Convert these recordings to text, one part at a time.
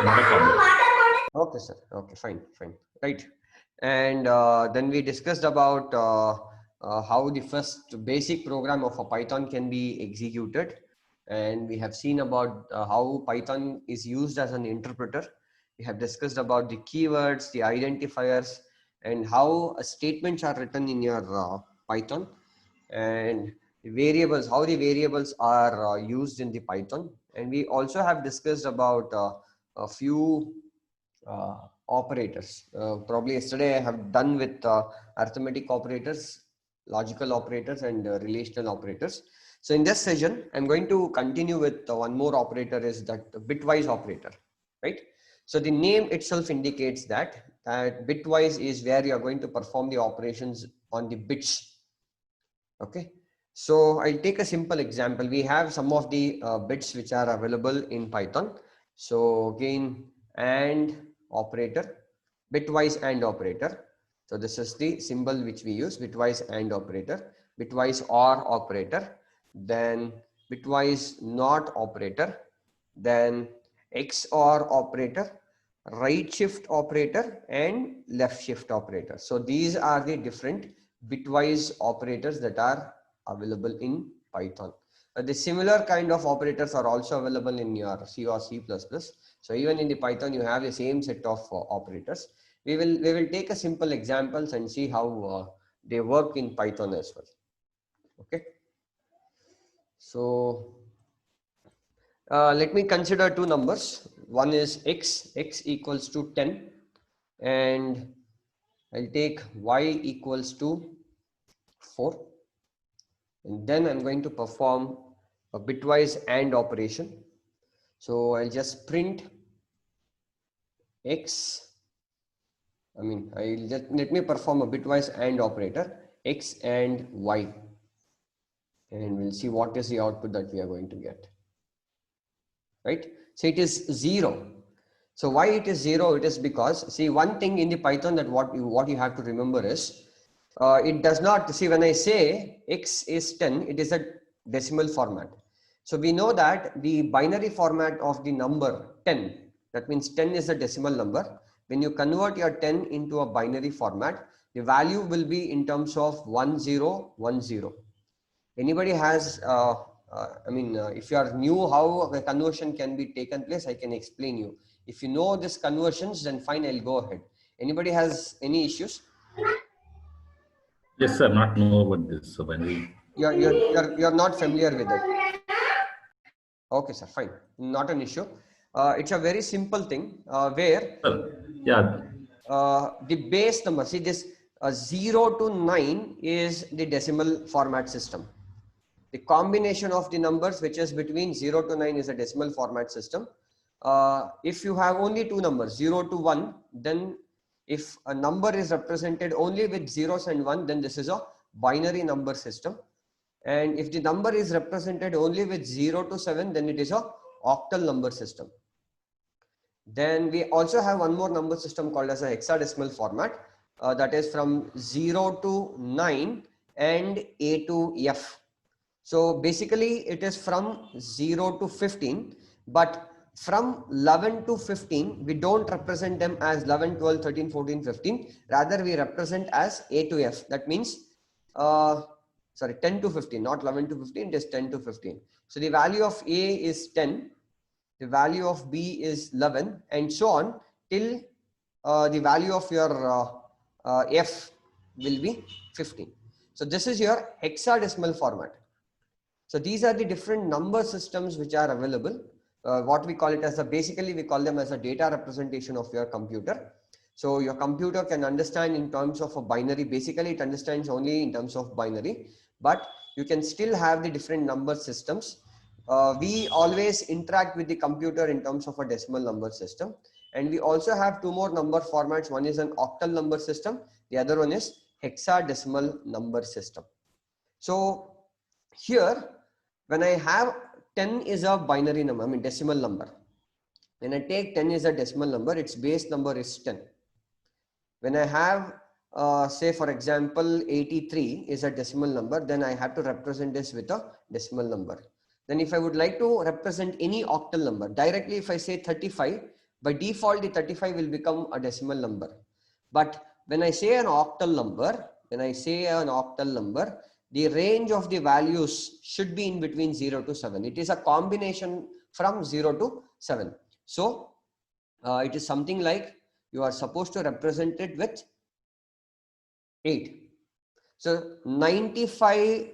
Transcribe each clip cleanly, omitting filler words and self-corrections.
not a problem. Okay, sir. Okay, fine, fine. Right. And then we discussed about how the first basic program of a Python can be executed. And we have seen about how Python is used as an interpreter. We have discussed about the keywords, the identifiers, and how statements are written in your Python, and the variables, how the variables are used in the Python. And we also have discussed about a few operators. Probably yesterday I have done with arithmetic operators, logical operators, and relational operators. So in this session, I'm going to continue with one more operator, is that bitwise operator, right? So the name itself indicates that bitwise is where you are going to perform the operations on the bits. Okay. So I'll take a simple example. We have some of the bits which are available in Python. So again, and operator, bitwise and operator. So this is the symbol which we use, bitwise and operator, bitwise or operator, then bitwise not operator, then XOR operator, right shift operator, and left shift operator. So these are the different bitwise operators that are available in Python. The similar kind of operators are also available in your C or C++. So even in the Python, you have the same set of operators. We will take a simple examples and see how they work in Python as well. Okay. So let me consider two numbers. One is x equals to 10, and I'll take y equals to 4. And then I'm going to perform a bitwise AND operation. So I'll just print x. I'll just let me perform a bitwise AND operator, x and y, and we'll see what is the output that we are going to get. Right? So it is 0. So why it is 0? It is because, see, one thing in the Python that what you have to remember is it does not, see, when I say x is 10, it is a decimal format. So we know that the binary format of the number 10, that means 10 is a decimal number. When you convert your 10 into a binary format, the value will be in terms of 1010. Anybody has, if you are new how the conversion can be taken place, I can explain you. If you know this conversions, then fine, I'll go ahead. Anybody has any issues? Yes, sir. Not know about this. So when we You're not familiar with it. Okay, sir, fine. Not an issue. It's a very simple thing where yeah, the base number, see this 0 to 9 is the decimal format system. The combination of the numbers which is between 0 to 9 is a decimal format system. If you have only two numbers, 0 to 1, then if a number is represented only with zeros and 1, then this is a binary number system. And if the number is represented only with 0 to 7, then it is a octal number system. Then we also have one more number system called as a hexadecimal format, that is from 0 to 9 and A to F. So basically it is from 0 to 15, but from 11 to 15, we don't represent them as 11, 12, 13, 14, 15. Rather, we represent as A to F. That means, 10 to 15, not 11 to 15, it is 10 to 15. So the value of A is 10, the value of B is 11, and so on till the value of your F will be 15. So this is your hexadecimal format. So these are the different number systems which are available. What we call it as basically we call them as a data representation of your computer. So your computer can understand in terms of a binary. Basically it understands only in terms of binary, but you can still have the different number systems. We always interact with the computer in terms of a decimal number system. And we also have two more number formats. One is an octal number system. The other one is hexadecimal number system. So here, when I have 10 is a binary number, decimal number. When I take 10 is a decimal number, its base number is 10. When I have, say for example, 83 is a decimal number, then I have to represent this with a decimal number. Then if I would like to represent any octal number, directly if I say 35, By default, the 35 will become a decimal number. But when I say an octal number, the range of the values should be in between 0 to 7. It is a combination from 0 to 7. So it is something like you are supposed to represent it with 8. So 95,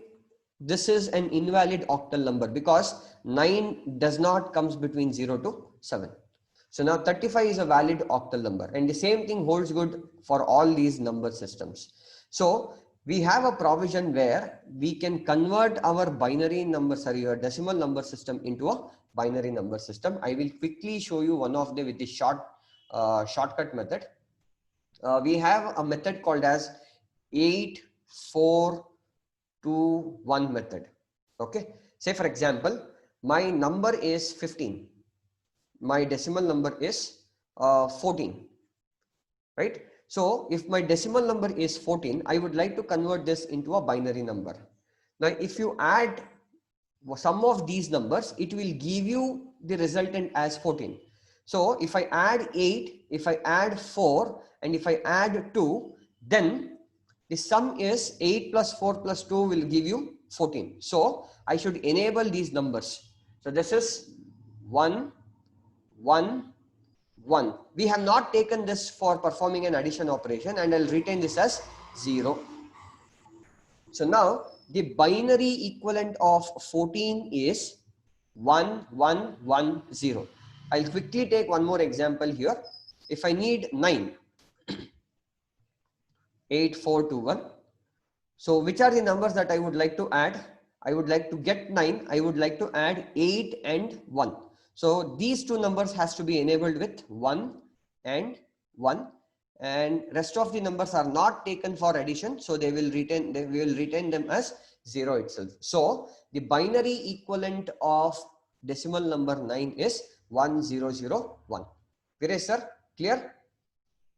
this is an invalid octal number because 9 does not comes between 0 to 7. So now 35 is a valid octal number, and the same thing holds good for all these number systems. So we have a provision where we can convert our binary number, your decimal number system into a binary number system. I will quickly show you one of them with the shortcut method. We have a method called as 8-4-2-1 method. Okay. Say for example, my number is 15. My decimal number is 14, right? So if my decimal number is 14, I would like to convert this into a binary number. Now, if you add some of these numbers, it will give you the resultant as 14. So if I add 8, if I add 4, and if I add 2, then the sum is 8 plus 4 plus 2 will give you 14. So I should enable these numbers. So this is 1, 1, 1. We have not taken this for performing an addition operation, and I'll retain this as 0. So now the binary equivalent of 14 is 1, 1, 1, 0. I'll quickly take one more example here. If I need 9, 8, 4, 2, 1. So which are the numbers that I would like to add? I would like to get 9. I would like to add 8 and 1. So these two numbers has to be enabled with 1 and 1, and rest of the numbers are not taken for addition. So we will retain them as 0 itself. So the binary equivalent of decimal number 9 is 1001. Viresh sir, clear?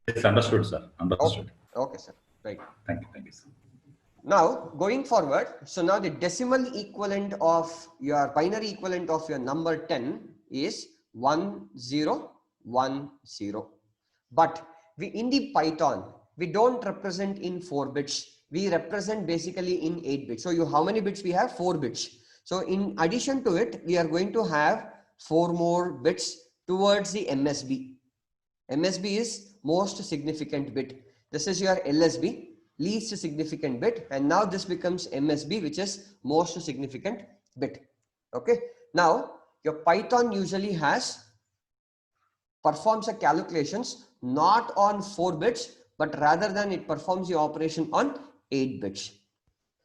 Yes, understood, sir. Understood. Okay, sir. Right. Thank you, sir. Now going forward, so now the decimal equivalent of your binary equivalent of your number 10 is 1010. But in the Python, we don't represent in 4 bits. We represent basically in 8 bits. So how many bits we have? 4 bits. So in addition to it, we are going to have 4 more bits towards the MSB. MSB is most significant bit. This is your LSB, least significant bit, and now this becomes MSB, which is most significant bit. Okay. Now your Python usually performs a calculations not on 4 bits, but rather than it performs the operation on 8 bits.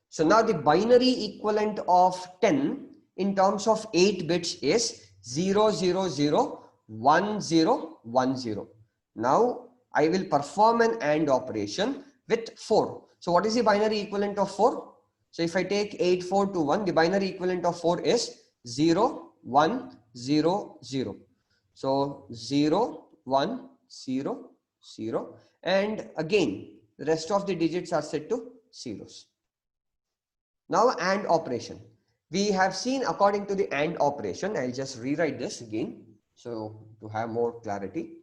So now the binary equivalent of 10 in terms of 8 bits is 0001010. Now I will perform an AND operation with 4. So what is the binary equivalent of 4? So if I take 8421, the binary equivalent of 4 is 0100. So 0100, and again the rest of the digits are set to zeros. Now AND operation. We have seen according to the AND operation. I'll just rewrite this again so to have more clarity.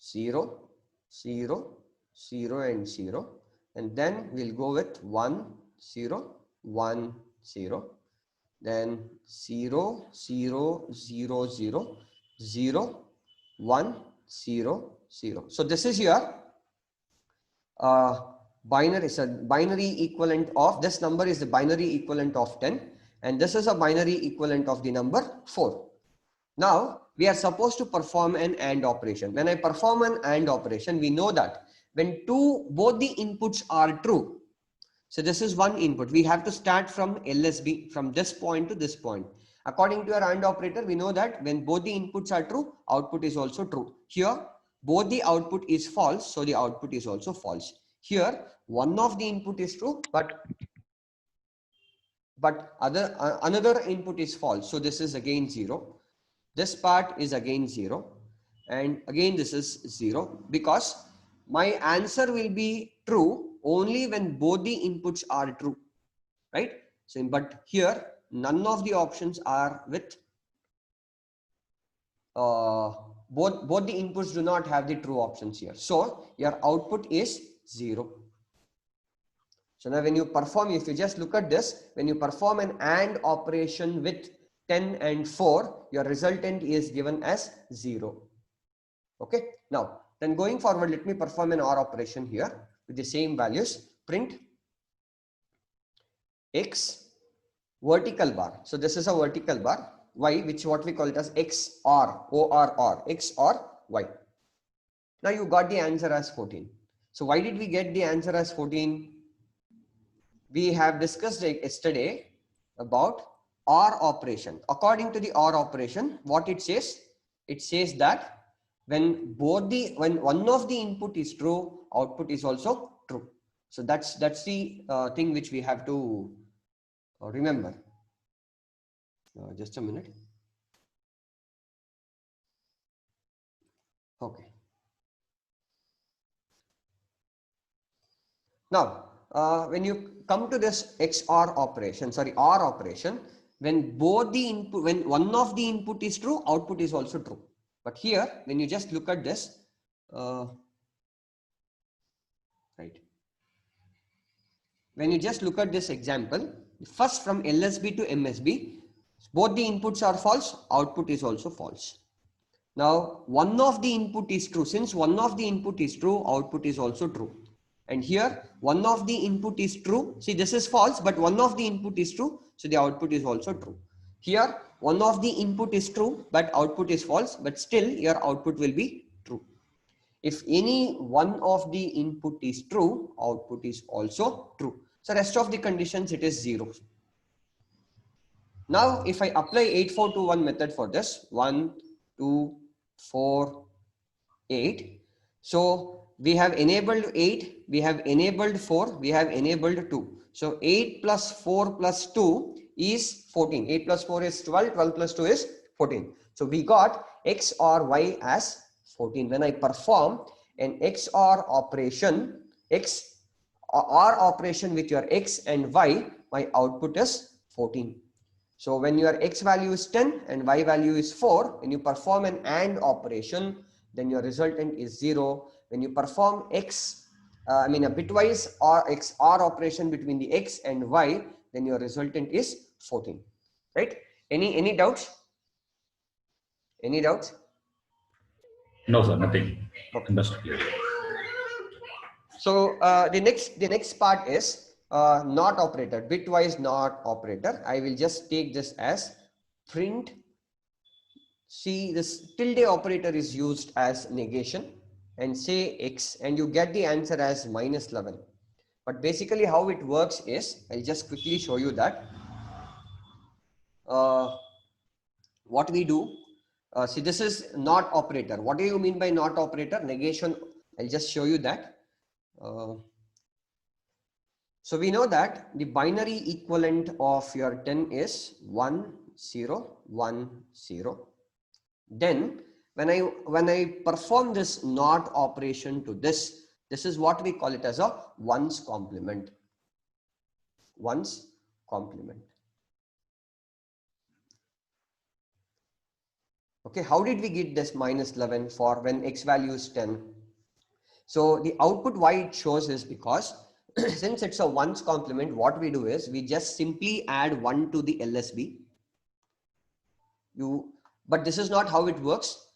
0, 0, 0 and 0, and then we'll go with 1, 0, 1, 0, then 0, 0, 0, 0, 0, 1, 0, 0. So this is your binary. So binary equivalent of this number is the binary equivalent of 10, and this is a binary equivalent of the number 4. Now we are supposed to perform an AND operation. When I perform an AND operation, we know that when both the inputs are true. So this is one input. We have to start from LSB, from this point to this point. According to our AND operator, we know that when both the inputs are true, output is also true. Here, both the output is false, so the output is also false. Here, one of the input is true, but another input is false. So this is again 0. This part is again 0, and again this is 0, because my answer will be true only when both the inputs are true, right? So but here none of the options are with both the inputs do not have the true options here. So your output is 0. So now when you perform, if you just look at this, when you perform an AND operation with 10 and 4, your resultant is given as 0. Okay. Now, then going forward, let me perform an OR operation here with the same values. Print X vertical bar. So this is a vertical bar. Y, which what we call it as X or OR, X or Y. Now you got the answer as 14. So why did we get the answer as 14? We have discussed yesterday about OR operation. According to the OR operation, what it says that when one of the input is true, output is also true. So that's the thing which we have to remember. Just a minute. Okay. Now, when you come to this XOR operation, OR operation, when both the input, when one of the input is true, output is also true. But here, when you just look at this, right? When you just look at this example, first from LSB to MSB, both the inputs are false, output is also false. Now, one of the input is true. Since one of the input is true, output is also true. And here, one of the input is true. See, this is false, but one of the input is true. So the output is also true. Here, one of the input is true, but output is false, but still your output will be true. If any one of the input is true, output is also true. So rest of the conditions, it is 0. Now, if I apply 8421 method for this, 1, 2, 4, 8. So we have enabled 8, we have enabled 4, we have enabled 2. So 8 plus 4 plus 2 is 14. 8 plus 4 is 12, 12 plus 2 is 14. So we got X or Y as 14. When I perform an XOR operation, XOR operation with your X and Y, my output is 14. So when your X value is 10 and Y value is 4, when you perform an AND operation, then your resultant is 0. When you perform a bitwise or XOR operation between the X and Y, then your resultant is 14. Right? Any doubts? Any doubts? No, sir, nothing. Okay. That's clear. So the next part is NOT operator, bitwise NOT operator. I will just take this as print. See, this tilde operator is used as negation, and say X, and you get the answer as -11. But basically how it works is, I'll just quickly show you that. What we do, see, this is NOT operator. What do you mean by NOT operator? Negation. I'll just show you that. So we know that the binary equivalent of your 10 is 1, 0, 1, 0. Then when I perform this NOT operation to this is what we call it as a ones complement. Ones complement. Okay, how did we get this -11 for when X value is 10? So the output why it shows is because since it's a ones complement, what we do is we just simply add 1 to the LSB. But this is not how it works.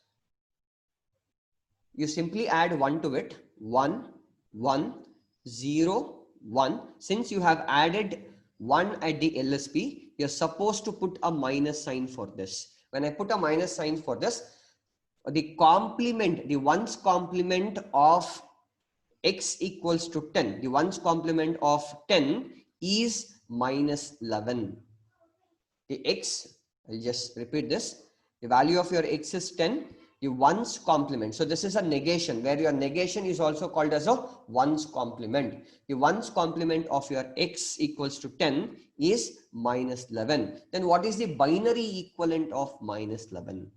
You simply add 1 to it. 1, 1, 0, 1. Since you have added 1 at the LSB, you're supposed to put a minus sign for this. When I put a minus sign for this, the complement, the ones complement of X equals to 10. The ones complement of 10 is -11. The X, I'll just repeat this. The value of your X is 10. The ones complement. So this is a negation where your negation is also called as a ones complement. The ones complement of your X equals to 10 is -11. Then what is the binary equivalent of -11?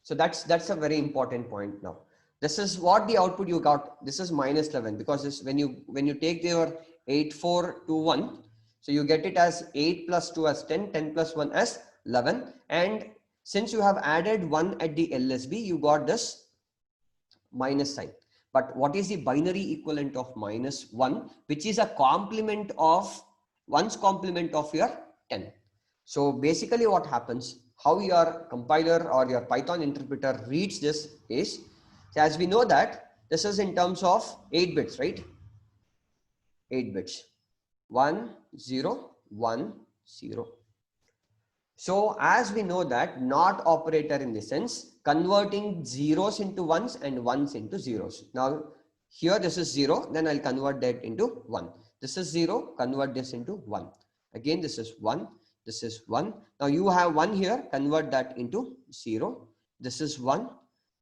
So that's a very important point now. This is what the output you got. This is -11 because this, when you take your 8421, so you get it as 8 plus 2 as 10, 10 plus 1 as 11, and Since you have added 1 at the LSB, you got this minus sign. But what is the binary equivalent of minus 1, which is a complement of 1's complement of your 10. So basically what happens, how your compiler or your Python interpreter reads this is, as we know that this is in terms of 8 bits, right? 8 bits. 1, 0, 1, 0. So as we know that not operator in the sense converting zeros into ones and ones into zeros. Now here this is 0, then I'll convert that into 1. This is 0, convert this into 1. Again this is 1, this is 1. Now you have 1 here, convert that into 0. This is 1,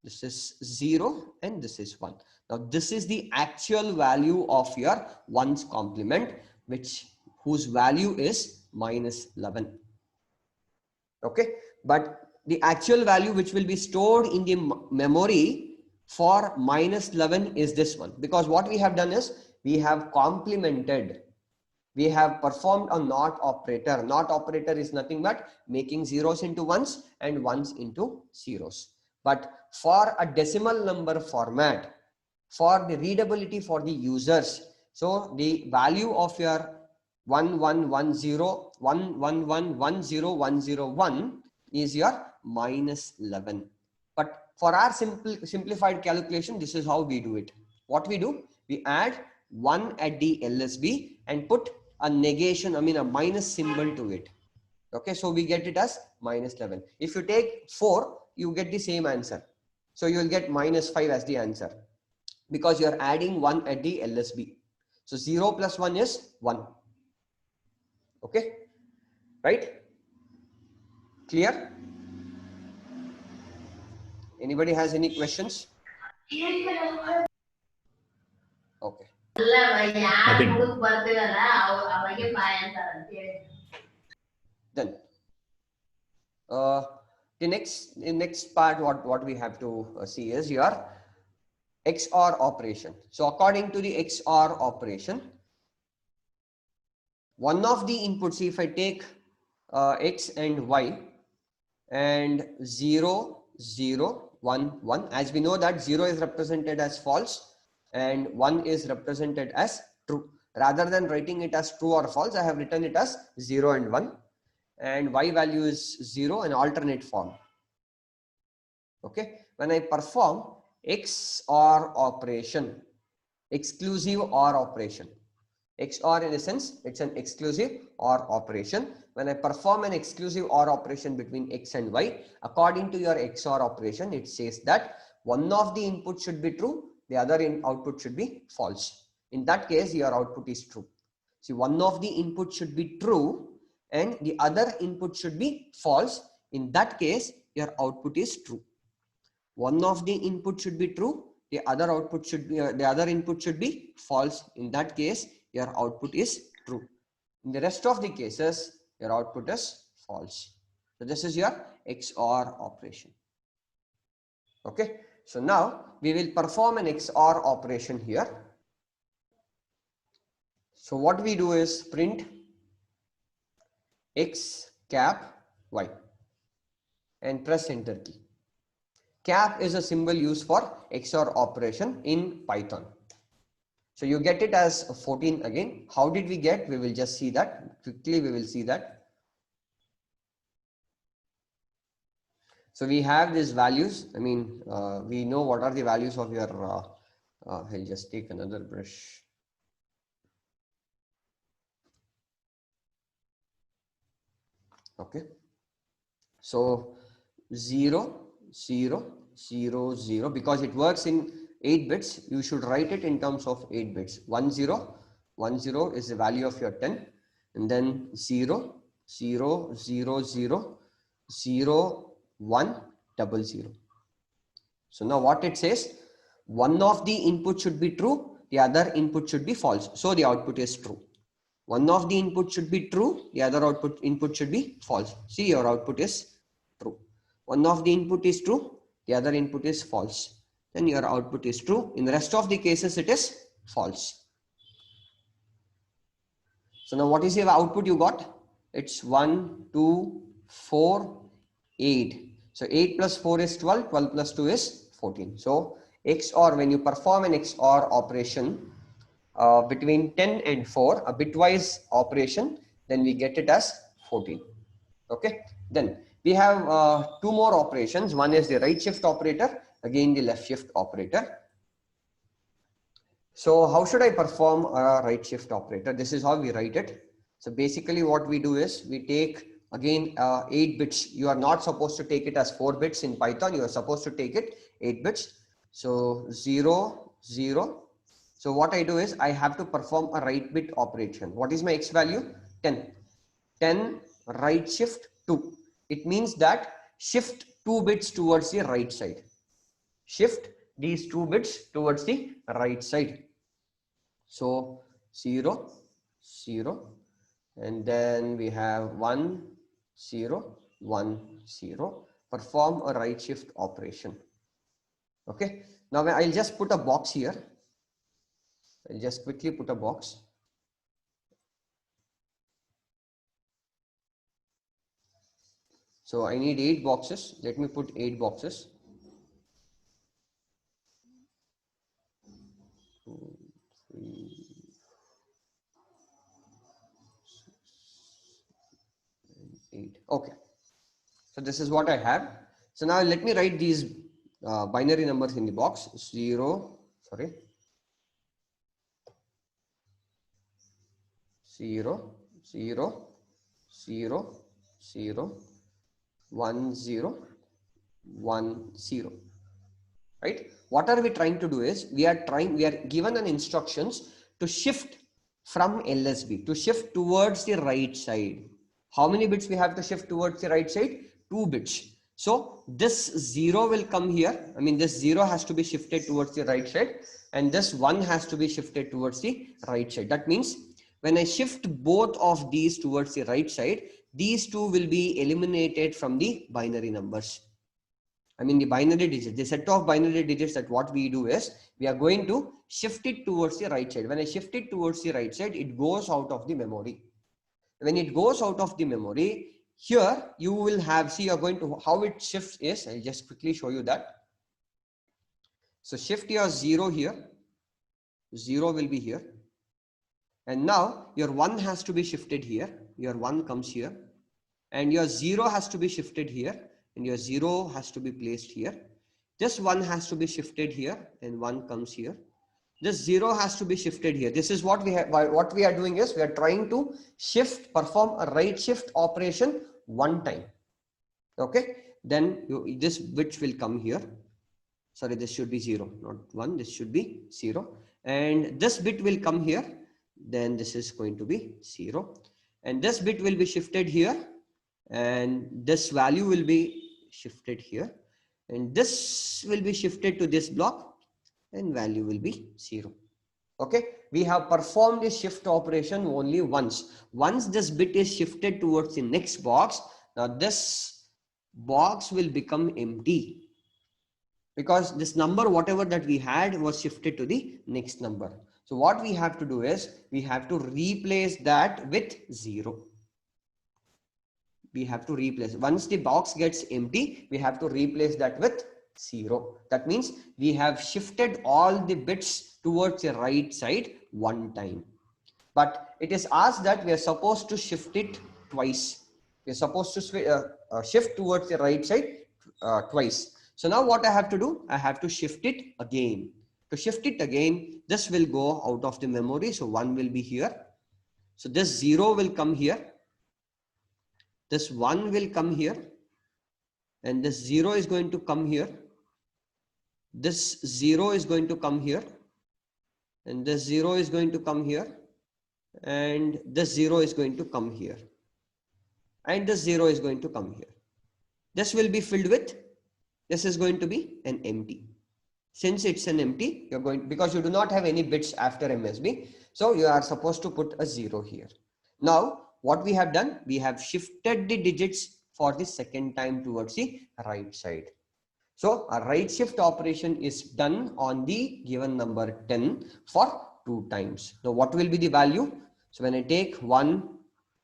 this is 0, and this is 1. Now this is the actual value of your 1's complement, whose value is minus 11. Okay, but the actual value which will be stored in the memory for minus 11 is this one, because what we have done is we have complemented, we have performed a not operator. Not operator is nothing but making zeros into ones and ones into zeros. But for a decimal number format, for the readability for the users, so the value of your 1110 is your minus 11. But for our simplified calculation, this is how we do it. What we do, we add 1 at the LSB and put a negation, a minus symbol to it. Okay, so we get it as minus 11. If you take 4, you get the same answer. So you will get minus 5 as the answer, because you are adding 1 at the LSB. So 0 plus 1 is 1. Okay, right? Clear? Anybody has any questions? Okay. Then the next part what we have to see is your XOR operation. So according to the XOR operation, one of the inputs, if I take X and Y and 0, 0, 1, 1, as we know that 0 is represented as false and 1 is represented as true. Rather than writing it as true or false, I have written it as 0 and 1, and Y value is 0, an alternate form. Okay, when I perform XOR operation, exclusive OR operation, XOR in a sense, it's an exclusive OR operation. When I perform an exclusive OR operation between X and Y, according to your XOR operation, it says that one of the inputs should be true, the other output should be false. In that case, your output is true. See, one of the inputs should be true and the other input should be false. In that case, your output is true. One of the input should be true, the other output should be the other input should be false. In that case, your output is true. In the rest of the cases, your output is false. So this is your XOR operation. Okay, so now we will perform an XOR operation here. So what we do is print X cap Y and press enter key. Cap is a symbol used for XOR operation in Python. So you get it as 14 again. How did we get? We will just see that. Quickly we will see that. So we have these values. We know what are the values of your, I'll just take another brush. Okay. So 0, 0, 0, 0, because it works in 8 bits, you should write it in terms of 8 bits. 1, 0, 1, 0 is the value of your 10, and then 0, 0, 0, 0, 0, 1, 0, 0. So now what it says, one of the input should be true, the other input should be false. So the output is true. One of the input should be true, the other input should be false. See, your output is true. One of the input is true, the other input is false. Then your output is true. In the rest of the cases, it is false. So now what is your output you got? It's 1, 2, 4, 8. So 8 plus 4 is 12, 12 plus 2 is 14. So XOR, when you perform an XOR operation between 10 and 4, a bitwise operation, then we get it as 14. Okay, then we have two more operations. One is the right shift operator, again the left shift operator. So how should I perform a right shift operator? This is how we write it. So basically what we do is we take again 8 bits. You are not supposed to take it as 4 bits in Python. You are supposed to take it 8 bits. So 0, 0. So what I do is I have to perform a right bit operation. What is my X value? 10. 10 right shift 2. It means that shift 2 bits towards the right side. Shift these 2 bits towards the right side. So 0, 0, and then we have 1, 0, 1, 0. Perform a right shift operation. Okay. Now I'll just put a box here. I'll just quickly put a box. So I need 8 boxes. Let me put 8 boxes. 2, 3, 8. Okay. So this is what I have. So now let me write these binary numbers in the box. 0, 0, 0, 0, 0, 1, 0, 1, 0. Right? What are we trying to do is we are given an instructions to shift from LSB, to shift towards the right side. How many bits we have to shift towards the right side? 2 bits. So this 0 will come here. I mean, this 0 has to be shifted towards the right side, and this 1 has to be shifted towards the right side. That means when I shift both of these towards the right side, these two will be eliminated from the binary numbers. I mean the binary digits, the set of binary digits, that what we do is we are going to shift it towards the right side. When I shift it towards the right side, it goes out of the memory. When it goes out of the memory, here you will have, see, you're going to, how it shifts is, I'll just quickly show you that. So shift your 0 here, 0 will be here. And now your 1 has to be shifted here. Your 1 comes here, and your 0 has to be shifted here, and your 0 has to be placed here. This 1 has to be shifted here, and 1 comes here. This 0 has to be shifted here. This is what we have. What we are doing is we are trying to perform a right shift operation one time. Okay. Then this bit will come here. Sorry, this should be 0, not 1. This should be 0. And this bit will come here. Then this is going to be 0. And this bit will be shifted here. And this value will be shifted here. And this will be shifted to this block. And value will be 0. Okay. We have performed this shift operation only once. Once this bit is shifted towards the next box, now this box will become empty, because this number, whatever that we had, was shifted to the next number. So what we have to do is we have to replace that with 0. We have to replace. Once the box gets empty, we have to replace that with 0. That means we have shifted all the bits towards the right side one time. But it is asked that we are supposed to shift it twice. We are supposed to shift towards the right side twice. So now what I have to do, I have to shift it again. To shift it again, this will go out of the memory. So 1 will be here. So this 0 will come here. This 1 will come here. And this 0 is going to come here. This 0 is going to come here. And this 0 is going to come here. And this 0 is going to come here. And this 0 is going to come here. This will be filled with, this is going to be an empty. Since it's an empty, you're going, because you do not have any bits after MSB, so you are supposed to put a 0 here. Now, what we have done, we have shifted the digits for the second time towards the right side. So a right shift operation is done on the given number 10 for 2 times. Now, what will be the value? So when I take 1,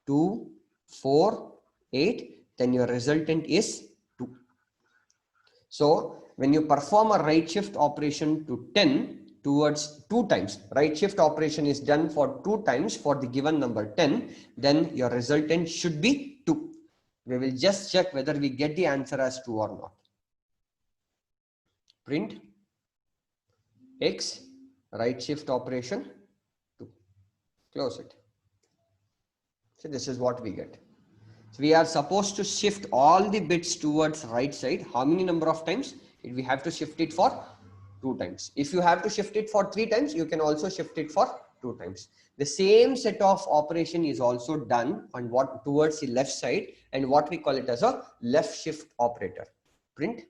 2, 4, 8, then your resultant is 2. So when you perform a right shift operation to 10 towards 2 times, right shift operation is done for 2 times for the given number 10, then your resultant should be 2. We will just check whether we get the answer as 2 or not. Print X, right shift operation 2. Close it. So this is what we get. So we are supposed to shift all the bits towards right side. How many number of times? We have to shift it for 2 times. If you have to shift it for 3 times, you can also shift it for 2 times. The same set of operation is also done on what towards the left side, and what we call it as a left shift operator. Print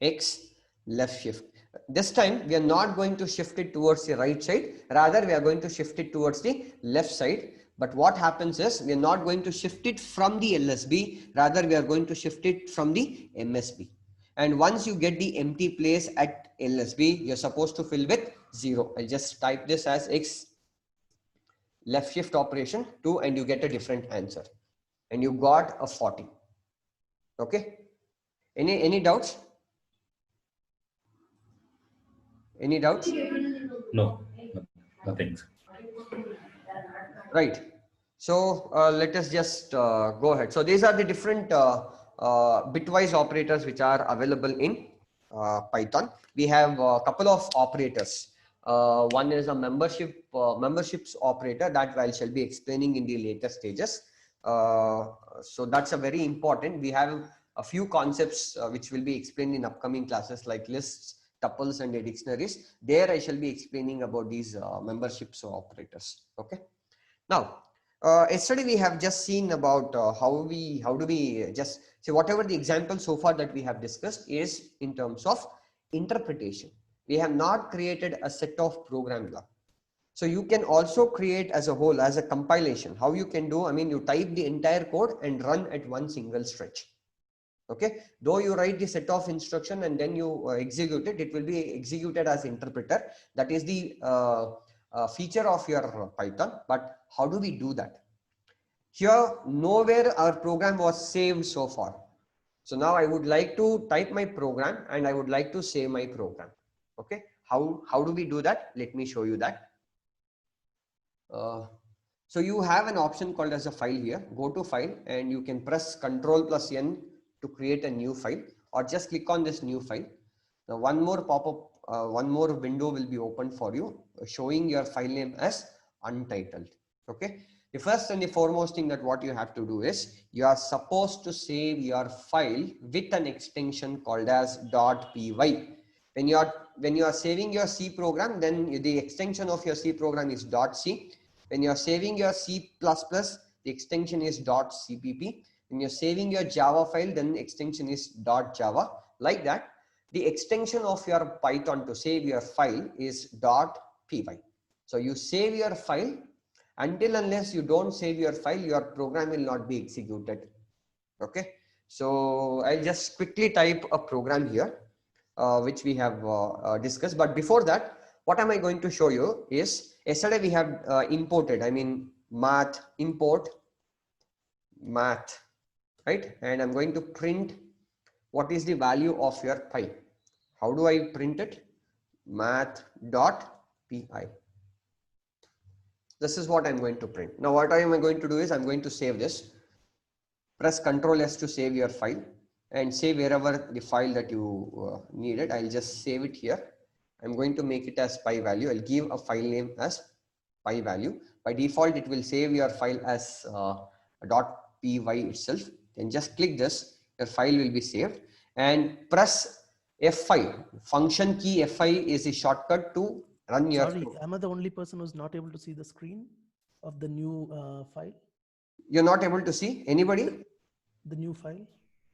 X left shift. This time we are not going to shift it towards the right side, rather we are going to shift it towards the left side. But what happens is we are not going to shift it from the LSB, rather we are going to shift it from the MSB. And once you get the empty place at LSB, you're supposed to fill with 0. I'll just type this as X left shift operation 2 and you get a different answer. And you got a 40. Okay. Any doubts? Any doubts? No, nothing. Right. So let us just go ahead. So these are the different bitwise operators which are available in Python. We have a couple of operators. One is a memberships operator that I shall be explaining in the later stages. So that's a very important. We have a few concepts which will be explained in upcoming classes like lists, tuples, and dictionaries. There I shall be explaining about these memberships operators. Okay. Now, yesterday we have just seen about how do we just see whatever the example so far that we have discussed is in terms of interpretation. We have not created a set of program law. So you can also create as a whole, as a compilation. How you can do, I mean, you type the entire code and run at one single stretch. Okay, though you write the set of instruction and then you execute it, it will be executed as interpreter. That is the feature of your Python. But how do we do that? Here, nowhere our program was saved so far. So now I would like to type my program and I would like to save my program. Okay, how do we do that? Let me show you that. So you have an option called as a file here. Go to file and you can press Ctrl+N to create a new file, or just click on this new file. Now one more pop-up, one more window will be opened for you, showing your file name as untitled. Okay. The first and the foremost thing that what you have to do is you are supposed to save your file with an extension called as .py. When you are saving your C program, then the extension of your C program is .c. When you are saving your C++, the extension is .cpp. When you're saving your Java file, then the extension is .java. Like that, the extension of your Python to save your file is .py. So you save your file. Until unless you don't save your file, your program will not be executed. Okay. So I'll just quickly type a program here, which we have discussed. But before that, what am I going to show you is, yesterday we have imported, I mean, math, import math, right? And I'm going to print what is the value of your pi. How do I print it? Math.py. This is what I'm going to print. Now what I am going to do is I'm going to save this. Press Ctrl+S to save your file and save wherever the file that you needed. I'll just save it here. I'm going to make it as pi value. I'll give a file name as pi value. By default, it will save your file as .py itself. Then just click this, your file will be saved, and press F5. Function key F5 is the shortcut to run your. Sorry, am I the only person who's not able to see the screen of the new file? You're not able to see anybody? The new file?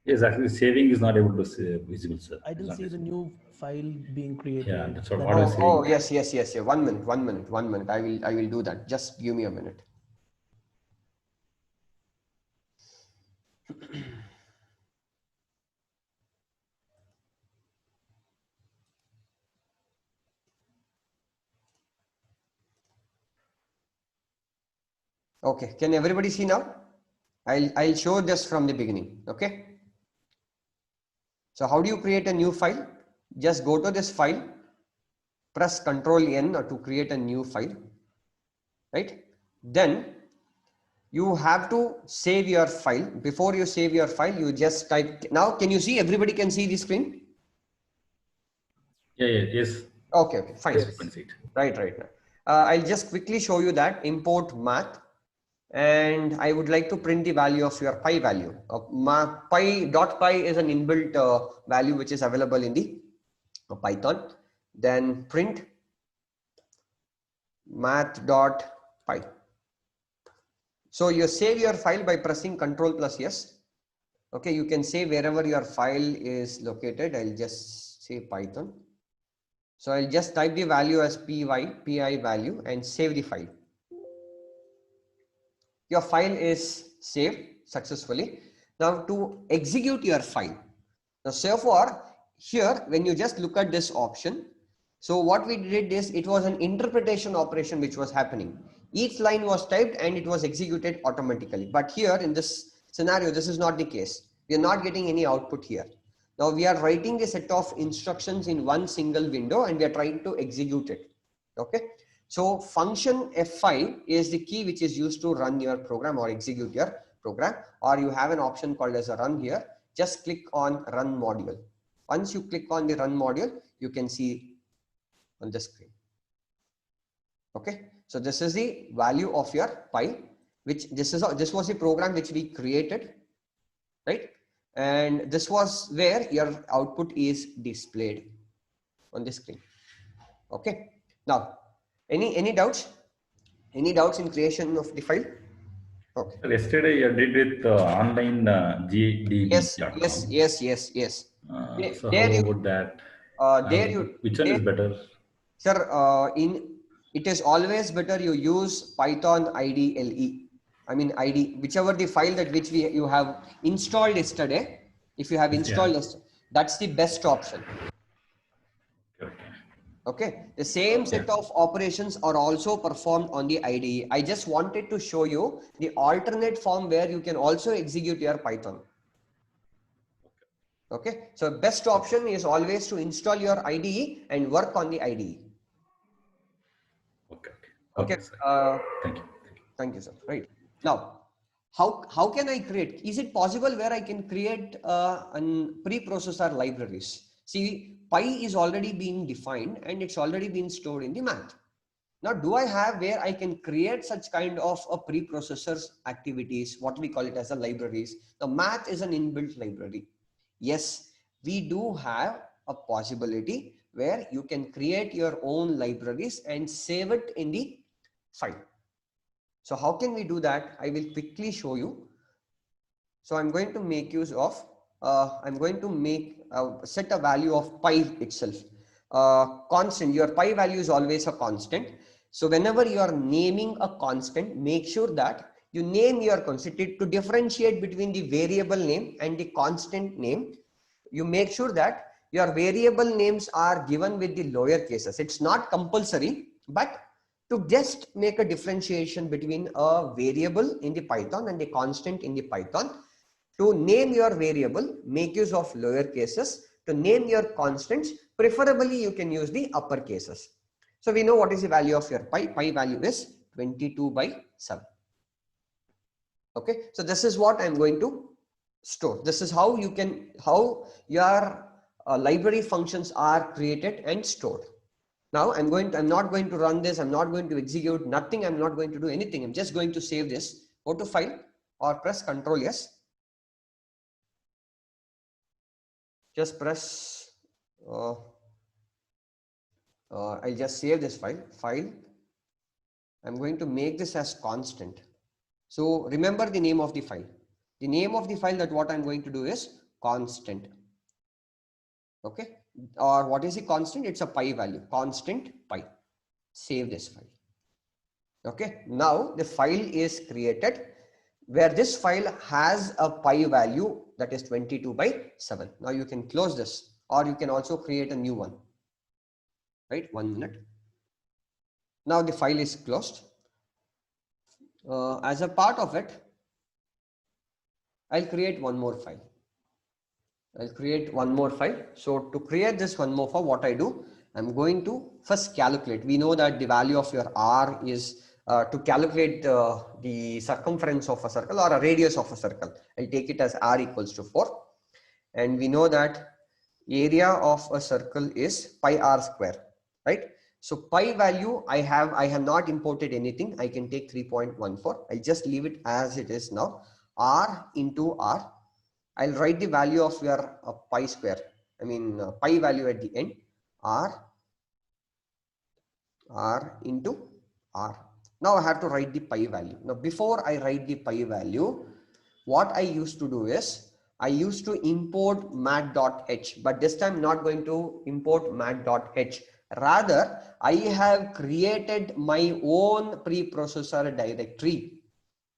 Yes, actually saving is not able to see visible, sir. I didn't see the new file being created. Yeah, that's what I was saying. Oh, yes. 1 minute. I will do that. Just give me a minute. Okay, can everybody see now? I'll show this from the beginning. Okay. So how do you create a new file? Just go to this file, press Ctrl N to create a new file, right? Then you have to save your file. Before you save your file, you just type. Now, can you see? Everybody can see the screen? Yeah, yes. Okay, okay, fine. Yes, we can see it. Right. I'll just quickly show you that. Import math. And I would like to print the value of your pi value. Pi is an inbuilt value which is available in the Python. Then print math.py. So you save your file by pressing Ctrl+S. Okay, you can save wherever your file is located. I'll just say Python. So I'll just type the value as pi value and save the file. Your file is saved successfully. Now to execute your file. Now so far here, when you just look at this option, so what we did is it was an interpretation operation which was happening. Each line was typed and it was executed automatically. But here in this scenario, this is not the case. We are not getting any output here. Now we are writing a set of instructions in one single window and we are trying to execute it. Okay. So function F5 is the key which is used to run your program or execute your program, or you have an option called as a run here. Just click on run module. Once you click on the run module, you can see on the screen. Okay. So this is the value of your pi, which this was the program which we created, right? And this was where your output is displayed on the screen. Okay. Now, any doubts? Any doubts in creation of the file? Okay. So yesterday I did with online gdb.com. Yes. So how about that? Which one is better? Sir, it is always better you use Python IDLE. I mean ID, whichever the file that you have installed yesterday. If you have installed this, that's the best option. Okay, the same set of operations are also performed on the IDE. I just wanted to show you the alternate form where you can also execute your Python. Okay, so best option is always to install your IDE and work on the IDE. Okay. Thank you. Thank you, sir. Right. Now, how can I create? Is it possible where I can create preprocessor libraries? See, pi is already being defined and it's already been stored in the math. Now, do I have where I can create such kind of a preprocessors activities, what we call it as a libraries? The math is an inbuilt library. Yes, we do have a possibility where you can create your own libraries and save it in the file. So how can we do that? I will quickly show you. So I'm going to make use of, I'm going to set a value of pi itself. Constant, your pi value is always a constant. So whenever you are naming a constant, make sure that you name your constant to differentiate between the variable name and the constant name. You make sure that your variable names are given with the lower cases. It's not compulsory, but to just make a differentiation between a variable in the Python and a constant in the Python, to name your variable, make use of lower cases. To name your constants, preferably you can use the upper cases. So we know what is the value of your pi. Pi value is 22/7. Okay, so this is what I'm going to store. This is how your library functions are created and stored. Now I'm not going to run this. I'm not going to execute nothing. I'm not going to do anything. I'm just going to save this. Go to file or press Ctrl+S. Just press, I'll just save this file. I'm going to make this as constant. So remember the name of the file. The name of the file that what I'm going to do is constant. Okay. Or what is the constant? It's a pi value, constant pi. Save this file. Okay. Now the file is created where this file has a pi value that is 22/7. Now you can close this or you can also create a new one. Right. 1 minute. Now the file is closed. As a part of it, I'll create one more file. I'll create one more file. So to create this one more file, what I do, I'm going to first calculate. We know that the value of your R is to calculate the circumference of a circle or a radius of a circle. I'll take it as R equals to 4. And we know that area of a circle is pi R square, right? So pi value I have not imported anything. I can take 3.14. I'll just leave it as it is now. R into R. I'll write the value of your pi square. I mean pi value at the end. R into R. Now I have to write the pi value. Now before I write the pi value, what I used to do is I used to import mat.h, but this time not going to import mat.h. Rather, I have created my own preprocessor directory.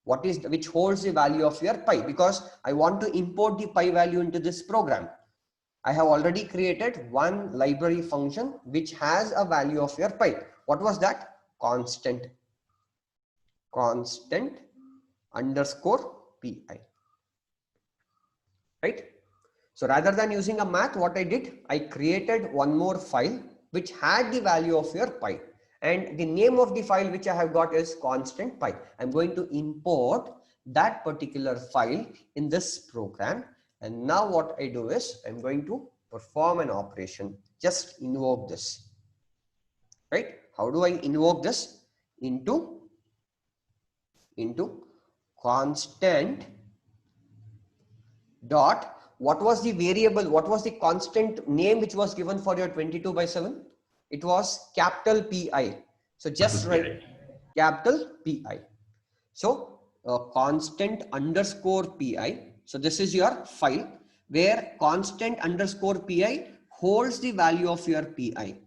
Which holds the value of your pi, because I want to import the pi value into this program. I have already created one library function which has a value of your pi. What was that? Constant underscore pi. Right? So rather than using a math, what I did, I created one more file which had the value of your pi. And the name of the file which I have got is constant pi. I'm going to import that particular file in this program. And now what I do is I'm going to perform an operation. Just invoke this. Right? How do I invoke this? Into constant dot. What was the variable? What was the constant name which was given for your 22/7? It was capital Pi. So just write capital Pi. So constant underscore Pi. So this is your file where constant underscore Pi holds the value of your Pi.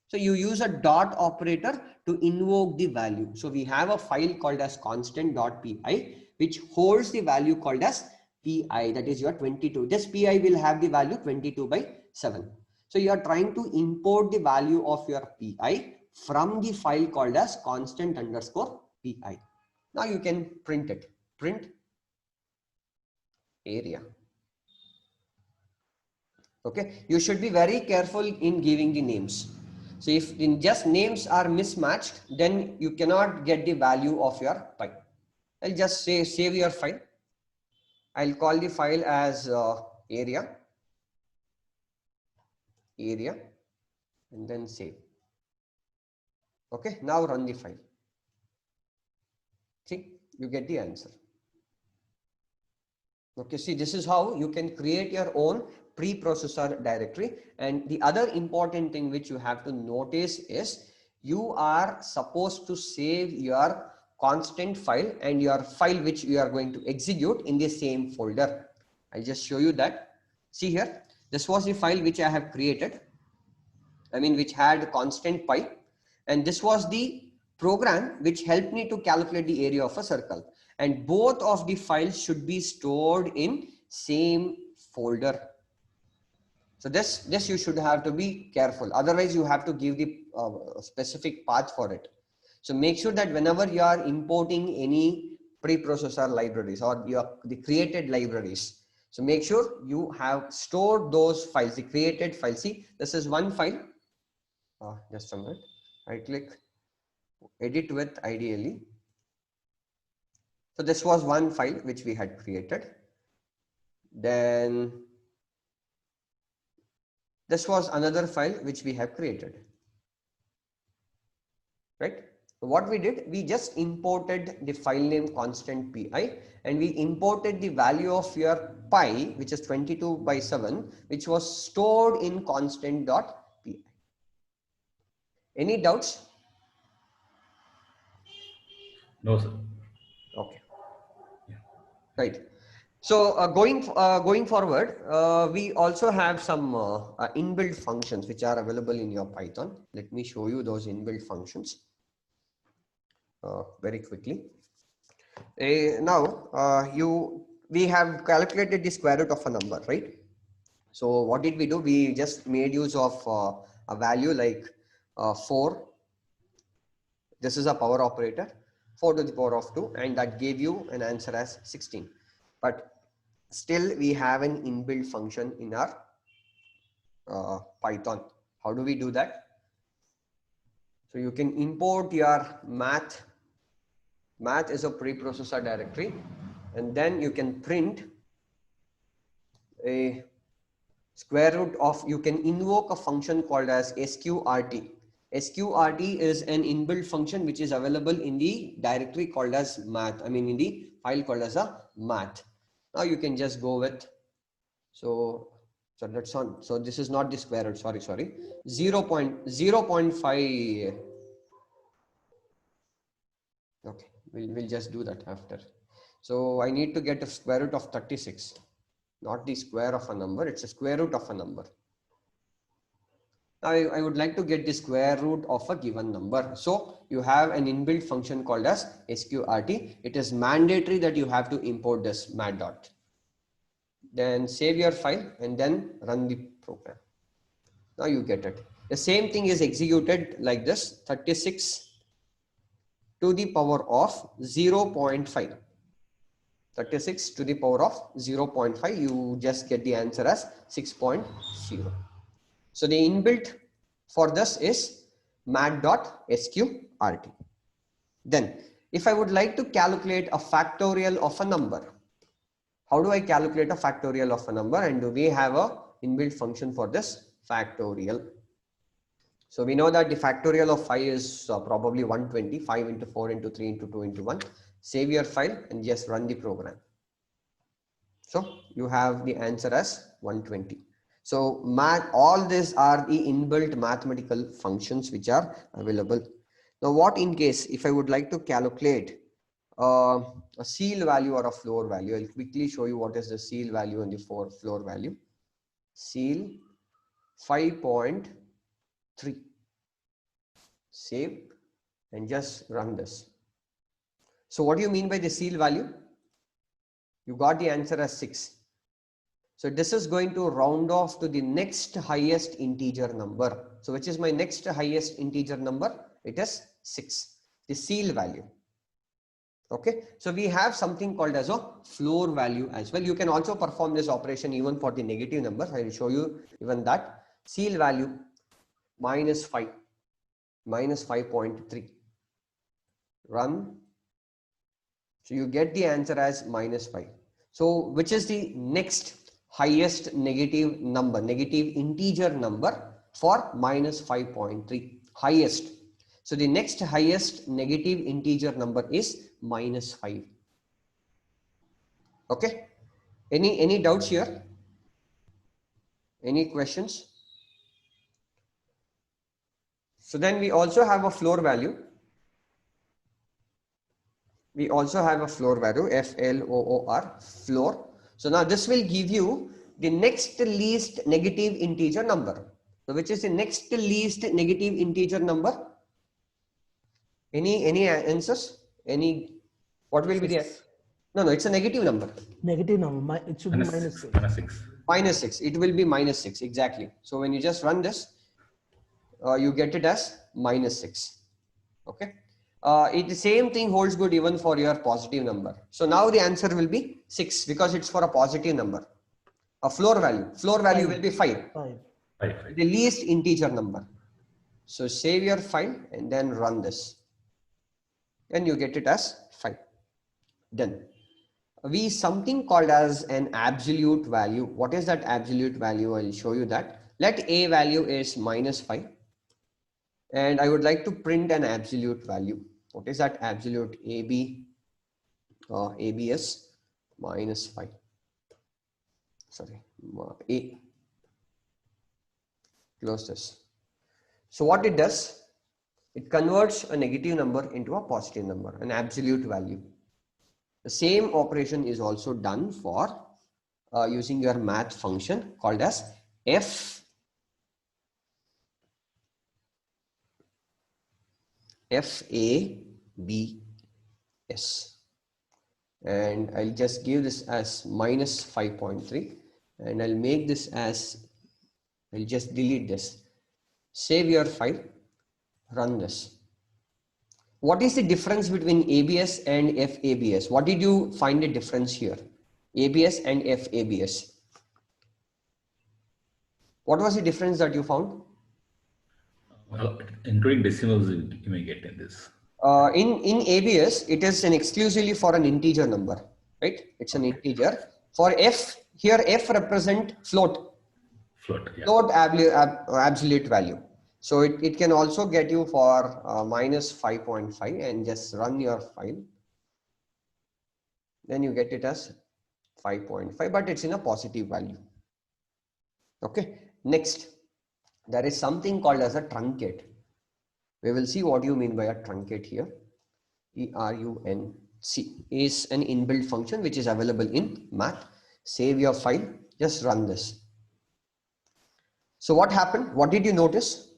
So you use a dot operator to invoke the value. So we have a file called as constant.pi which holds the value called as Pi, that is your 22. This Pi will have the value 22/7. So you are trying to import the value of your Pi from the file called as constant underscore Pi. Now you can print it. Print area. Okay, you should be very careful in giving the names. So if in just names are mismatched, then you cannot get the value of your pi. I'll just say save your file. I'll call the file as area, and then save. Okay, now run the file. See, you get the answer. Okay, see, this is how you can create your own preprocessor directory. And the other important thing which you have to notice is you are supposed to save your constant file and your file which you are going to execute in the same folder. I'll just show you that. See here, this was the file which I have created. I mean, which had constant pi, and this was the program which helped me to calculate the area of a circle. And both of the files should be stored in same folder. So this you should have to be careful. Otherwise, you have to give the specific path for it. So make sure that whenever you are importing any preprocessor libraries or the created libraries, so make sure you have stored those files, the created files. See, this is one file. Just a minute. Right click, edit with ideally. So this was one file which we had created. Then this was another file which we have created. Right? So what we did, we just imported the file name constant pi, and we imported the value of your pi, which is 22/7, which was stored in constant.pi. Any doubts? No, sir. Okay. Yeah. Right. So going forward, we also have some inbuilt functions which are available in your Python. Let me show you those inbuilt functions very quickly. Now we have calculated the square root of a number, right? So what did we do? We just made use of a value like 4. This is a power operator, 4 to the power of 2, and that gave you an answer as 16. But still we have an inbuilt function in our Python. How do we do that? So you can import your math. Math is a preprocessor directory, and then you can print a square root of, you can invoke a function called as sqrt. Sqrt is an inbuilt function which is available in the directory called as math. I mean in the file called as a math. Now you can just go with, so that's on. So this is not the square root, sorry, 0.5. Okay, we'll just do that after. So I need to get a square root of 36, not the square of a number, it's a square root of a number. Now I would like to get the square root of a given number. So you have an inbuilt function called as sqrt. It is mandatory that you have to import this mat dot. Then save your file and then run the program. Now you get it. The same thing is executed like this, 36 to the power of 0.5. 36 to the power of 0.5, you just get the answer as 6.0. So the inbuilt for this is mat.sqrt. Then if I would like to calculate a factorial of a number, how do I calculate a factorial of a number, and do we have a inbuilt function for this factorial? So we know that the factorial of 5 is probably 120, 5 into 4 into 3 into 2 into 1. Save your file and just run the program. So you have the answer as 120. So all these are the inbuilt mathematical functions which are available. Now what in case if I would like to calculate a ceil value or a floor value? I'll quickly show you what is the ceil value and the floor value. Ceil 5.3. Save and just run this. So what do you mean by the ceil value? You got the answer as 6. So this is going to round off to the next highest integer number. So which is my next highest integer number? It is 6, the ceil value. Okay, so we have something called as a floor value as well. You can also perform this operation even for the negative numbers. I will show you even that. Ceil value minus 5, minus 5.3. Run. So you get the answer as minus 5. So which is the next highest negative number, negative integer number for minus 5.3? Highest. So the next highest negative integer number is minus 5. Okay. Any doubts here? Any questions? So then we also have a floor value. We also have a floor value, FLOOR, floor. So now this will give you the next least negative integer number. So which is the next least negative integer number? Any answers? What will be the answer? No, it's a negative number. Negative number. It should be minus 6. Minus 6. Minus 6. It will be minus 6. Exactly. So when you just run this, you get it as minus 6. Okay. The same thing holds good even for your positive number. So now the answer will be 6 because it's for a positive number. A floor value. Floor value will be 5. 5. The least integer number. So save your file and then run this. And you get it as 5. Done. We something called as an absolute value. What is that absolute value? I'll show you that. Let a value is minus 5. And I would like to print an absolute value. What is that absolute? ABS minus 5. Sorry, A. Close this. So what it does, it converts a negative number into a positive number, an absolute value. The same operation is also done for using your math function called as FABS, and I'll just give this as minus 5.3 and I'll make this as, I'll just delete this. Save your file, run this. What is the difference between ABS and FABS? What did you find the difference here? ABS and FABS. What was the difference that you found? Well, including decimals, you may get in this. In ABS, it is an exclusively for an integer number, right? It's an integer. For F, here F represent float. Yeah. Float absolute value. So it can also get you for minus 5.5 and just run your file. Then you get it as 5.5, but it's in a positive value. Okay. Next, there is something called as a truncate. We will see what you mean by a truncate here. ERUNC is an inbuilt function which is available in math. Save your file, just run this. So what happened? What did you notice?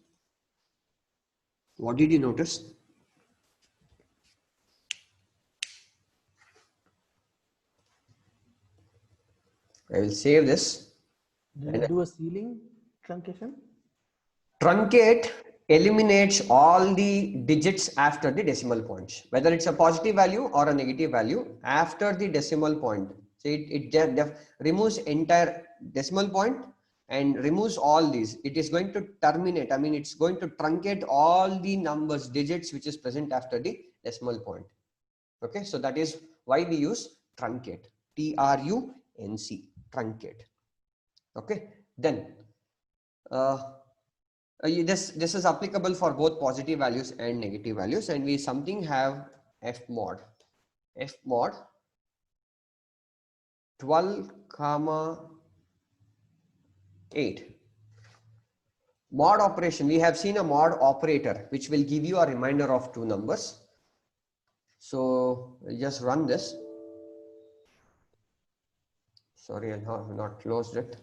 What did you notice? I will save this. Do you do a ceiling truncation? Truncate eliminates all the digits after the decimal points, whether it's a positive value or a negative value after the decimal point. So it removes entire decimal point and removes all these. It is going to terminate. I mean, it's going to truncate all the numbers, digits which is present after the decimal point. Okay, so that is why we use truncate. TRUNC, truncate. Okay, then this is applicable for both positive values and negative values, and we something have fmod 12, 8. Mod operation, we have seen a mod operator which will give you a reminder of two numbers. So just run this. Sorry, I have not closed it.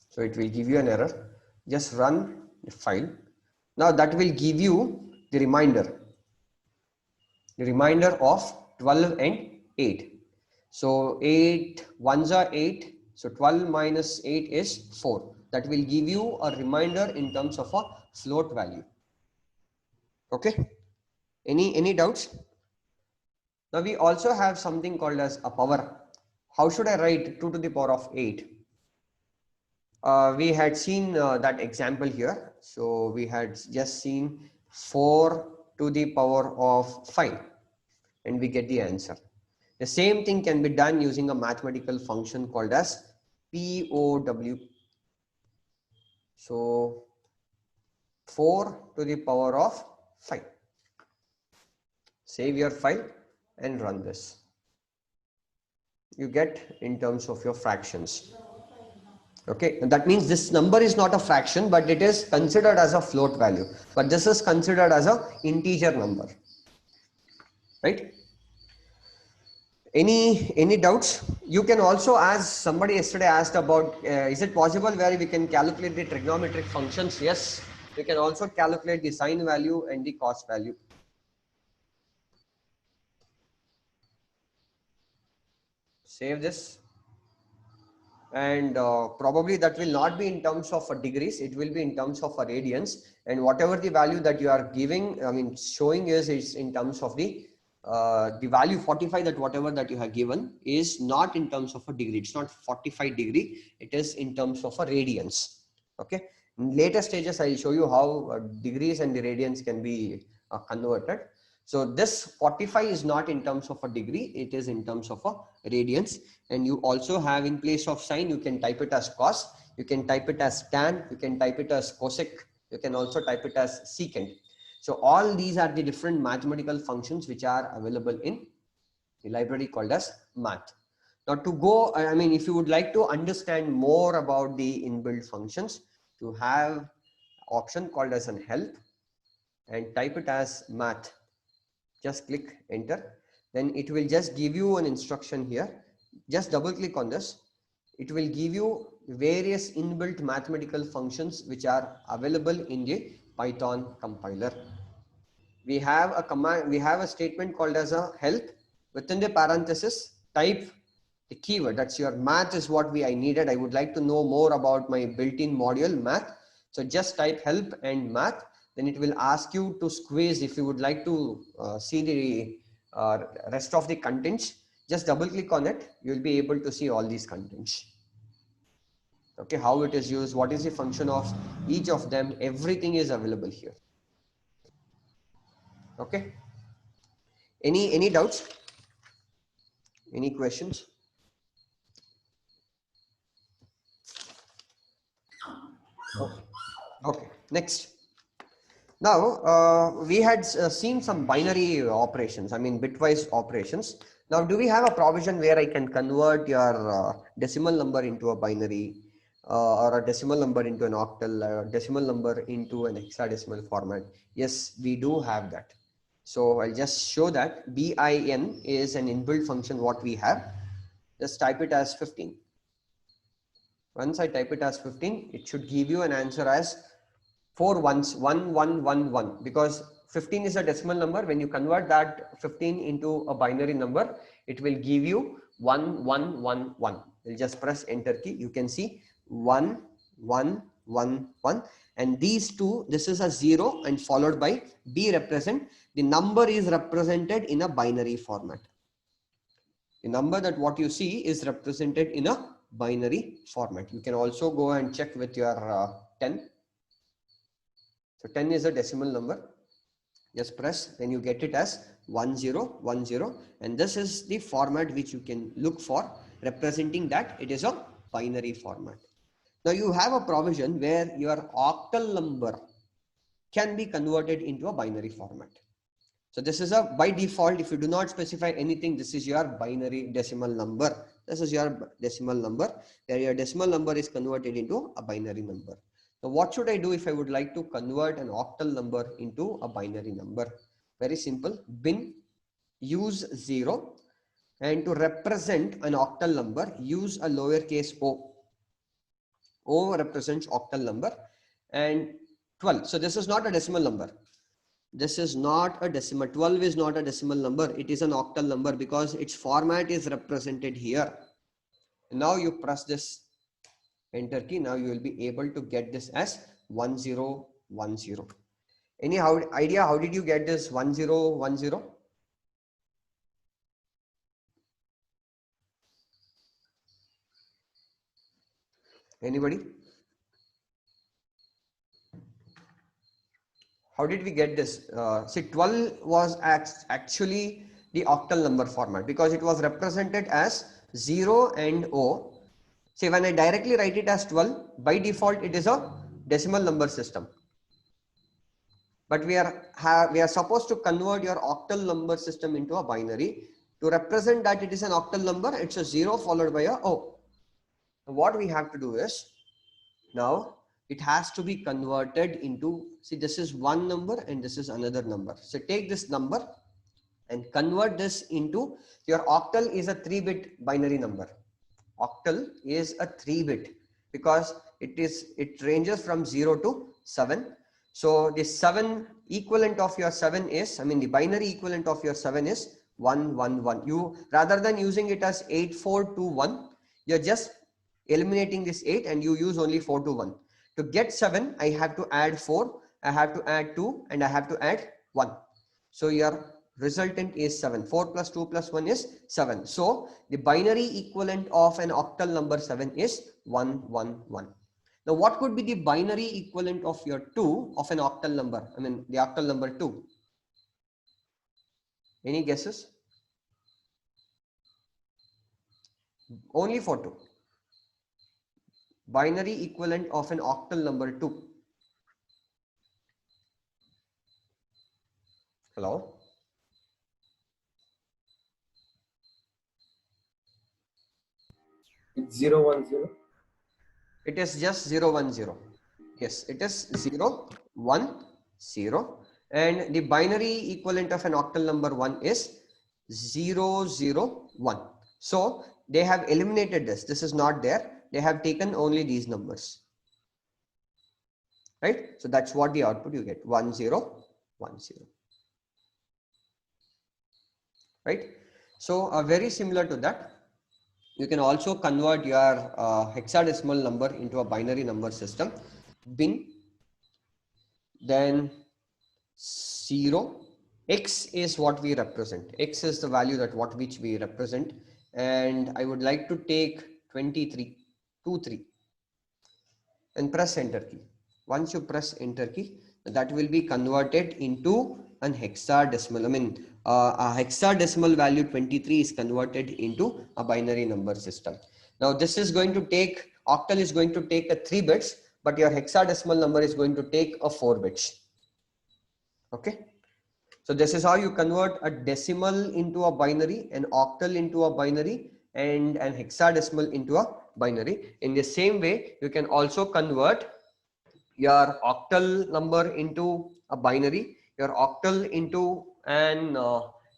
So it will give you an error. Just run the file. Now that will give you the reminder of 12 and 8. So 8 ones are 8. So 12 minus 8 is 4. That will give you a reminder in terms of a float value. Okay. Any doubts? Now we also have something called as a power. How should I write 2 to the power of 8? We had seen that example here. So we had just seen 4 to the power of 5 and we get the answer. The same thing can be done using a mathematical function called as POW. So 4 to the power of 5. Save your file and run this. You get in terms of your fractions. Okay, and that means this number is not a fraction, but it is considered as a float value. But this is considered as a integer number, right? Any doubts? You can also ask, somebody yesterday asked about, is it possible where we can calculate the trigonometric functions? Yes, we can also calculate the sine value and the cos value. Save this. And probably that will not be in terms of degrees, it will be in terms of radians, and whatever the value that you are giving, I mean showing is in terms of the value 45, that whatever that you have given is not in terms of a degree. It's not 45 degree, it is in terms of a radians. Okay, in later stages I will show you how degrees and the radians can be converted. So this 45 is not in terms of a degree, it is in terms of a radians. And you also have, in place of sine, you can type it as cos, you can type it as tan, you can type it as cosec, you can also type it as secant. So all these are the different mathematical functions which are available in the library called as math. Now to go, I mean, if you would like to understand more about the inbuilt functions, you have option called as an help and type it as math. Just click enter. Then it will just give you an instruction here. Just double click on this. It will give you various inbuilt mathematical functions which are available in the Python compiler. We have a command, we have a statement called as a help. Within the parenthesis, type the keyword. That's your math is what I needed. I would like to know more about my built-in module math. So just type help and math. Then it will ask you to squeeze if you would like to see the rest of the contents. Just double click on it. You'll be able to see all these contents. Okay, how it is used, what is the function of each of them, everything is available here. Okay. Any doubts? Any questions? Okay, next. Now, we had seen some binary operations, I mean bitwise operations. Now, do we have a provision where I can convert your decimal number into a binary or a decimal number into an octal, or decimal number into an hexadecimal format? Yes, we do have that. So I'll just show that bin is an inbuilt function what we have. Just type it as 15. Once I type it as 15, it should give you an answer as 4 ones, 1 1 1 1, because 15 is a decimal number. When you convert that 15 into a binary number, it will give you 1 1 1 1. You'll just press enter key. You can see 1 1 1 1, and these two, this is a 0 and followed by B represent. The number is represented in a binary format. The number that what you see is represented in a binary format. You can also go and check with your 10. So 10 is a decimal number. Just press, then you get it as 1010, and this is the format which you can look for, representing that it is a binary format. Now you have a provision where your octal number can be converted into a binary format. So this is a by default, if you do not specify anything, this is your binary decimal number. This is your decimal number, where your decimal number is converted into a binary number. Now what should I do if I would like to convert an octal number into a binary number? Very simple. Bin use 0, and to represent an octal number, use a lowercase o. O represents octal number, and 12. So this is not a decimal number. This is not a decimal. 12 is not a decimal number. It is an octal number because its format is represented here. Now you press this enter key. Now you will be able to get this as 1010. Any idea how did you get this 1010? Anybody? How did we get this? See, 12 was actually the octal number format because it was represented as 0 and O. See, when I directly write it as 12, by default it is a decimal number system. But we are supposed to convert your octal number system into a binary. To represent that it is an octal number, it's a 0 followed by a O. What we have to do is, now it has to be converted into, see, this is one number and this is another number. So take this number and convert this into, your octal is a 3-bit binary number. Octal is a 3-bit because it ranges from 0 to 7. So the 7 equivalent of your 7 is, I mean the binary equivalent of your 7 is 111. You, rather than using it as 8421, you're just eliminating this 8 and you use only 421. To get 7, I have to add 4, I have to add 2, and I have to add 1. So your resultant is 7. 4 plus 2 plus 1 is 7. So the binary equivalent of an octal number 7 is 111. Now what could be the binary equivalent of your 2 of an octal number? I mean the octal number 2. Any guesses? Only for 2. Binary equivalent of an octal number 2. Hello? It's 010. It is just 010. Yes, it is 010. And the binary equivalent of an octal number 1 is 001. So they have eliminated this. This is not there. They have taken only these numbers. Right? So that's what the output you get, 1010. Right? So very similar to that. You can also convert your hexadecimal number into a binary number system. Bin, then 0, X is what we represent. X is the value that which we represent. And I would like to take 23, 23 and press enter key. Once you press enter key, that will be converted into an hexadecimal. I mean, a hexadecimal value 23 is converted into a binary number system. Now this is going to take, octal is going to take a 3 bits, but your hexadecimal number is going to take a 4 bits. Okay. So this is how you convert a decimal into a binary, an octal into a binary, and an hexadecimal into a binary. In the same way, you can also convert your octal number into a binary, your octal into an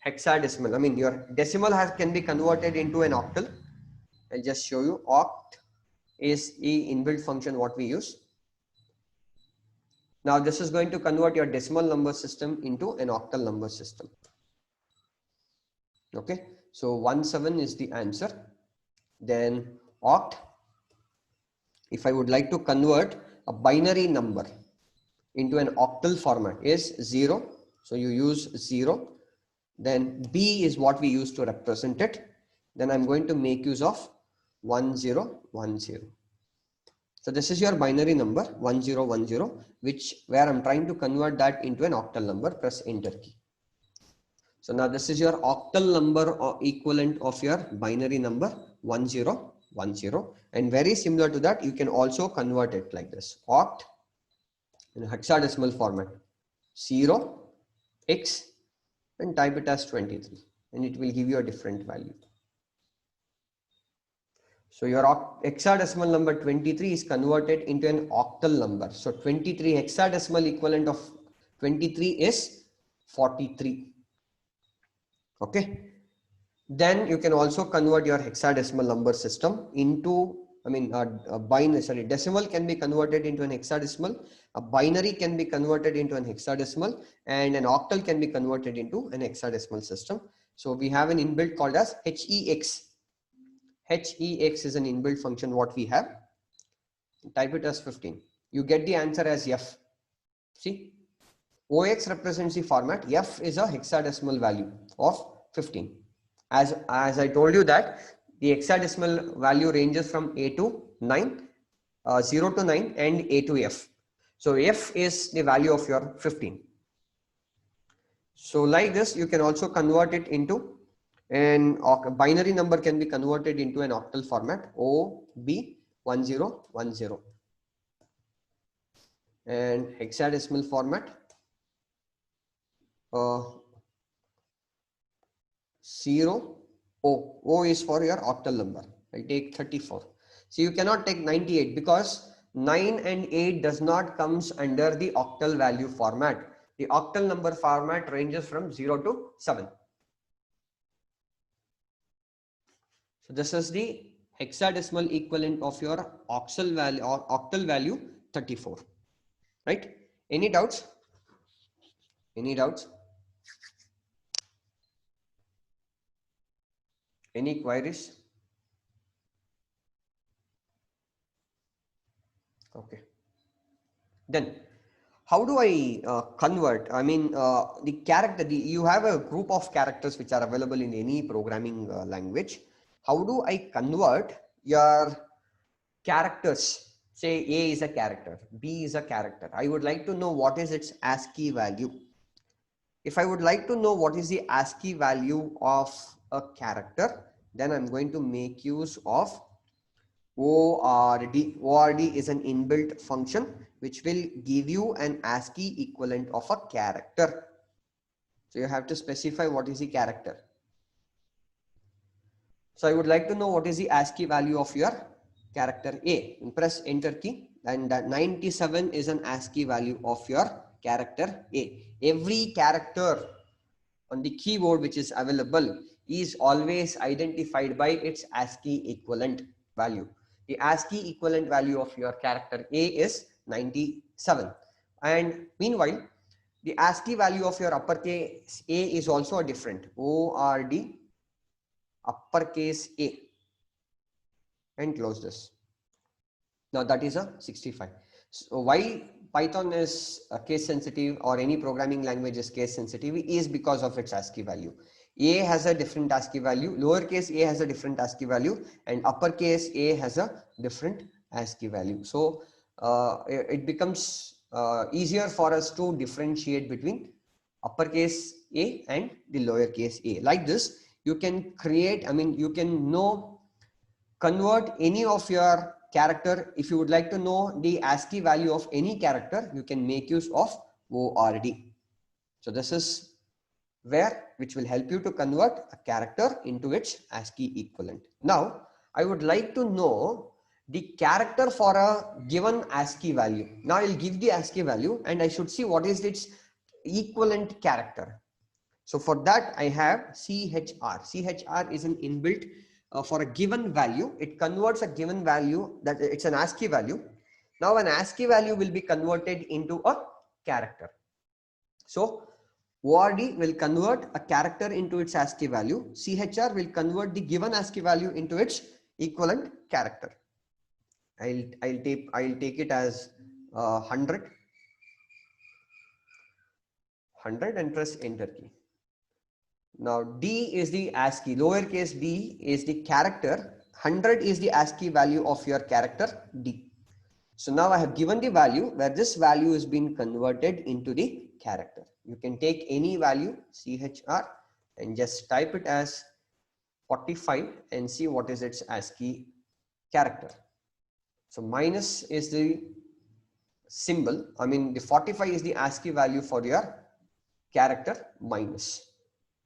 hexadecimal. I mean, your decimal can be converted into an octal. I'll just show you. Oct is the inbuilt function what we use. Now this is going to convert your decimal number system into an octal number system. Okay, so 17 is the answer. Then oct, if I would like to convert a binary number into an octal format, is 0. So you use 0. Then B is what we use to represent it. Then I'm going to make use of 1010. So this is your binary number 1010, where I'm trying to convert that into an octal number. Press enter key. So now this is your octal number or equivalent of your binary number 1010, and very similar to that you can also convert it like this: oct in hexadecimal format 0 x and type it as 23, and it will give you a different value. So your hexadecimal number 23 is converted into an octal number. So 23 hexadecimal equivalent of 23 is 43. Okay. Then you can also convert your hexadecimal number system into, I mean, a binary, sorry, decimal can be converted into an hexadecimal, a binary can be converted into an hexadecimal, and an octal can be converted into an hexadecimal system. So we have an inbuilt called as HEX. HEX is an inbuilt function what we have. Type it as 15. You get the answer as F. See, OX represents the format. F is a hexadecimal value of 15. As I told you that the hexadecimal value ranges from A to 9, 0 to 9, and A to F. So F is the value of your 15. So like this, you can also convert it into an binary number can be converted into an octal format OB1010, and hexadecimal format 0 O is for your octal number. I'll take 34. So you cannot take 98 because 9 and 8 does not comes under the octal value format. The octal number format ranges from 0 to 7. So this is the hexadecimal equivalent of your octal value 34. Right? Any doubts? Any doubts? Any queries? Okay. Then how do I convert? I mean, the character, you have a group of characters which are available in any programming language. How do I convert your characters? Say A is a character, B is a character. I would like to know what is its ASCII value. If I would like to know what is the ASCII value of a character, then I'm going to make use of ORD. ORD is an inbuilt function which will give you an ASCII equivalent of a character. So you have to specify what is the character. So I would like to know what is the ASCII value of your character A. And press enter key, and 97 is an ASCII value of your character A. Every character on the keyboard which is available is always identified by its ASCII equivalent value. The ASCII equivalent value of your character A is 97. And meanwhile, the ASCII value of your uppercase A is also different. ORD uppercase A, and close this. Now that is a 65. So why Python is case sensitive, or any programming language is case sensitive, is because of its ASCII value. A has a different ASCII value, lowercase a has a different ASCII value, and uppercase a has a different ASCII value. So it becomes easier for us to differentiate between uppercase a and the lowercase a. Like this, you can create, you can convert any of your character. If you would like to know the ASCII value of any character, you can make use of ORD. So this is which will help you to convert a character into its ASCII equivalent. Now, I would like to know the character for a given ASCII value. Now I'll give the ASCII value and I should see what is its equivalent character. So for that I have CHR. CHR is an inbuilt for a given value. It converts a given value, that it's an ASCII value. Now an ASCII value will be converted into a character. So ORD will convert a character into its ASCII value. CHR will convert the given ASCII value into its equivalent character. I'll take it as 100 and press enter key. Now D is the ASCII, lowercase d is the character, 100 is the ASCII value of your character D. So now I have given the value where this value is being converted into the character. You can take any value CHR and just type it as 45 and see what is its ASCII character. So minus is the symbol, the 45 is the ASCII value for your character minus.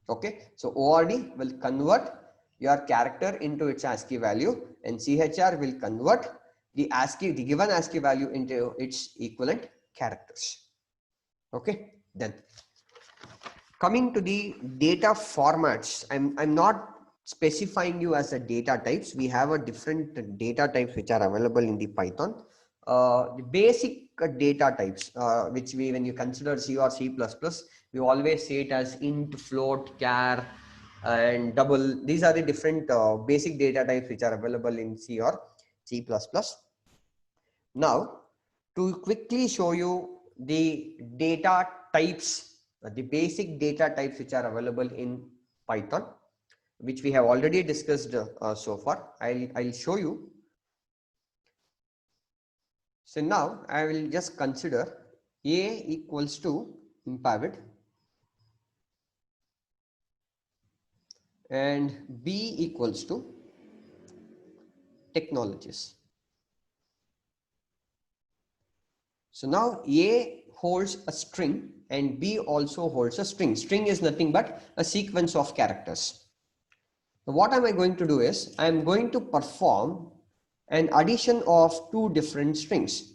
Okay, so ORD will convert your character into its ASCII value, and CHR will convert the given ASCII value into its equivalent characters. Okay, then coming to the data formats, I'm not specifying you as a data types. We have a different data types which are available in the Python. The basic data types, which when you consider C or C++, we always say it as int, float, char, and double. These are the different basic data types which are available in C or C++. Now, to quickly show you the data types, the basic data types which are available in Python, which we have already discussed so far, I'll show you. So now I will just consider A equals to Impavid and B equals to technologies. So now A holds a string and B also holds a string. String is nothing but a sequence of characters. So what am I going to do is I am going to perform an addition of two different strings.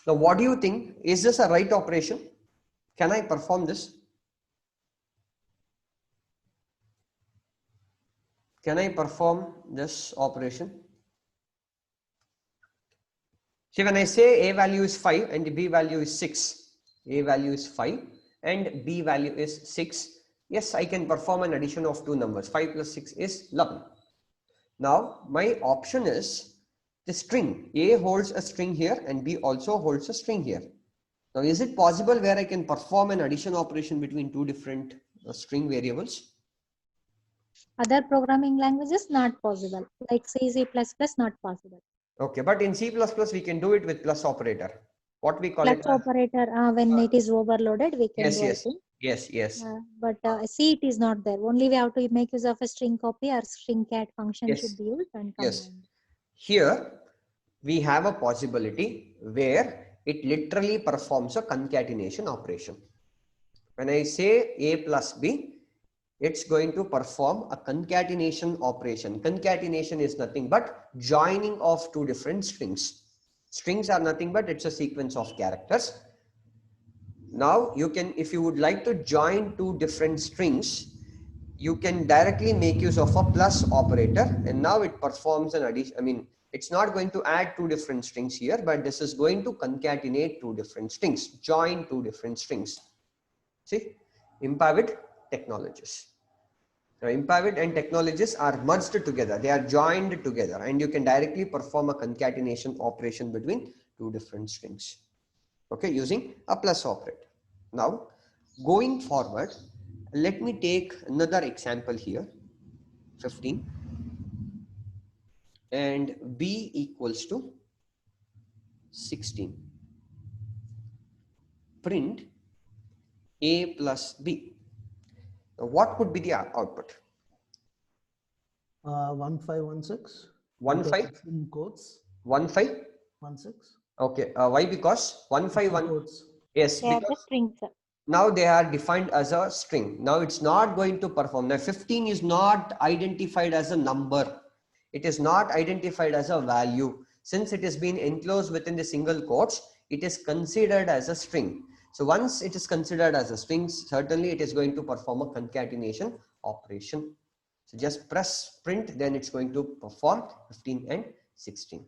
Now what do you think? Is this a right operation? Can I perform this? Can I perform this operation? See, when I say A value is 5 and the B value is 6, A value is 5 and B value is 6. Yes, I can perform an addition of two numbers. 5 plus 6 is 11. Now, my option is the string. A holds a string here and B also holds a string here. Now, is it possible where I can perform an addition operation between two different string variables? Other programming languages not possible, like C, C++ not possible. Okay, but in C++ we can do it with plus operator. What we call Plus it? operator, when it is overloaded, we can do it. Yes. But C, it is not there. Only we have to make use of a string copy or string cat function should be used and combined. Here we have a possibility where it literally performs a concatenation operation. When I say A plus B, it's going to perform a concatenation operation. Concatenation is nothing but joining of two different strings. Strings are nothing but it's a sequence of characters. Now you can, if you would like to join two different strings, you can directly make use of a plus operator, and now it performs an addition. It's not going to add two different strings here, but this is going to concatenate two different strings, join two different strings. See, Impavid technologies. Now, Impavid and technologies are merged together. They are joined together, and you can directly perform a concatenation operation between two different strings. okay, using a plus operator. Now, going forward, let me take another example here, 15, and B equals to 16. Print A plus B. Now, what could be the output? 1516. 15? It's in quotes. 15? 16. Okay. Why? Because 151. Quotes. Yes, They are the because strings. now they are defined as a string. Now it's not going to perform. Now 15 is not identified as a number. It is not identified as a value. Since it has been enclosed within the single quotes, it is considered as a string. So once it is considered as a string, certainly it is going to perform a concatenation operation. So just press print, then it's going to perform 15 and 16.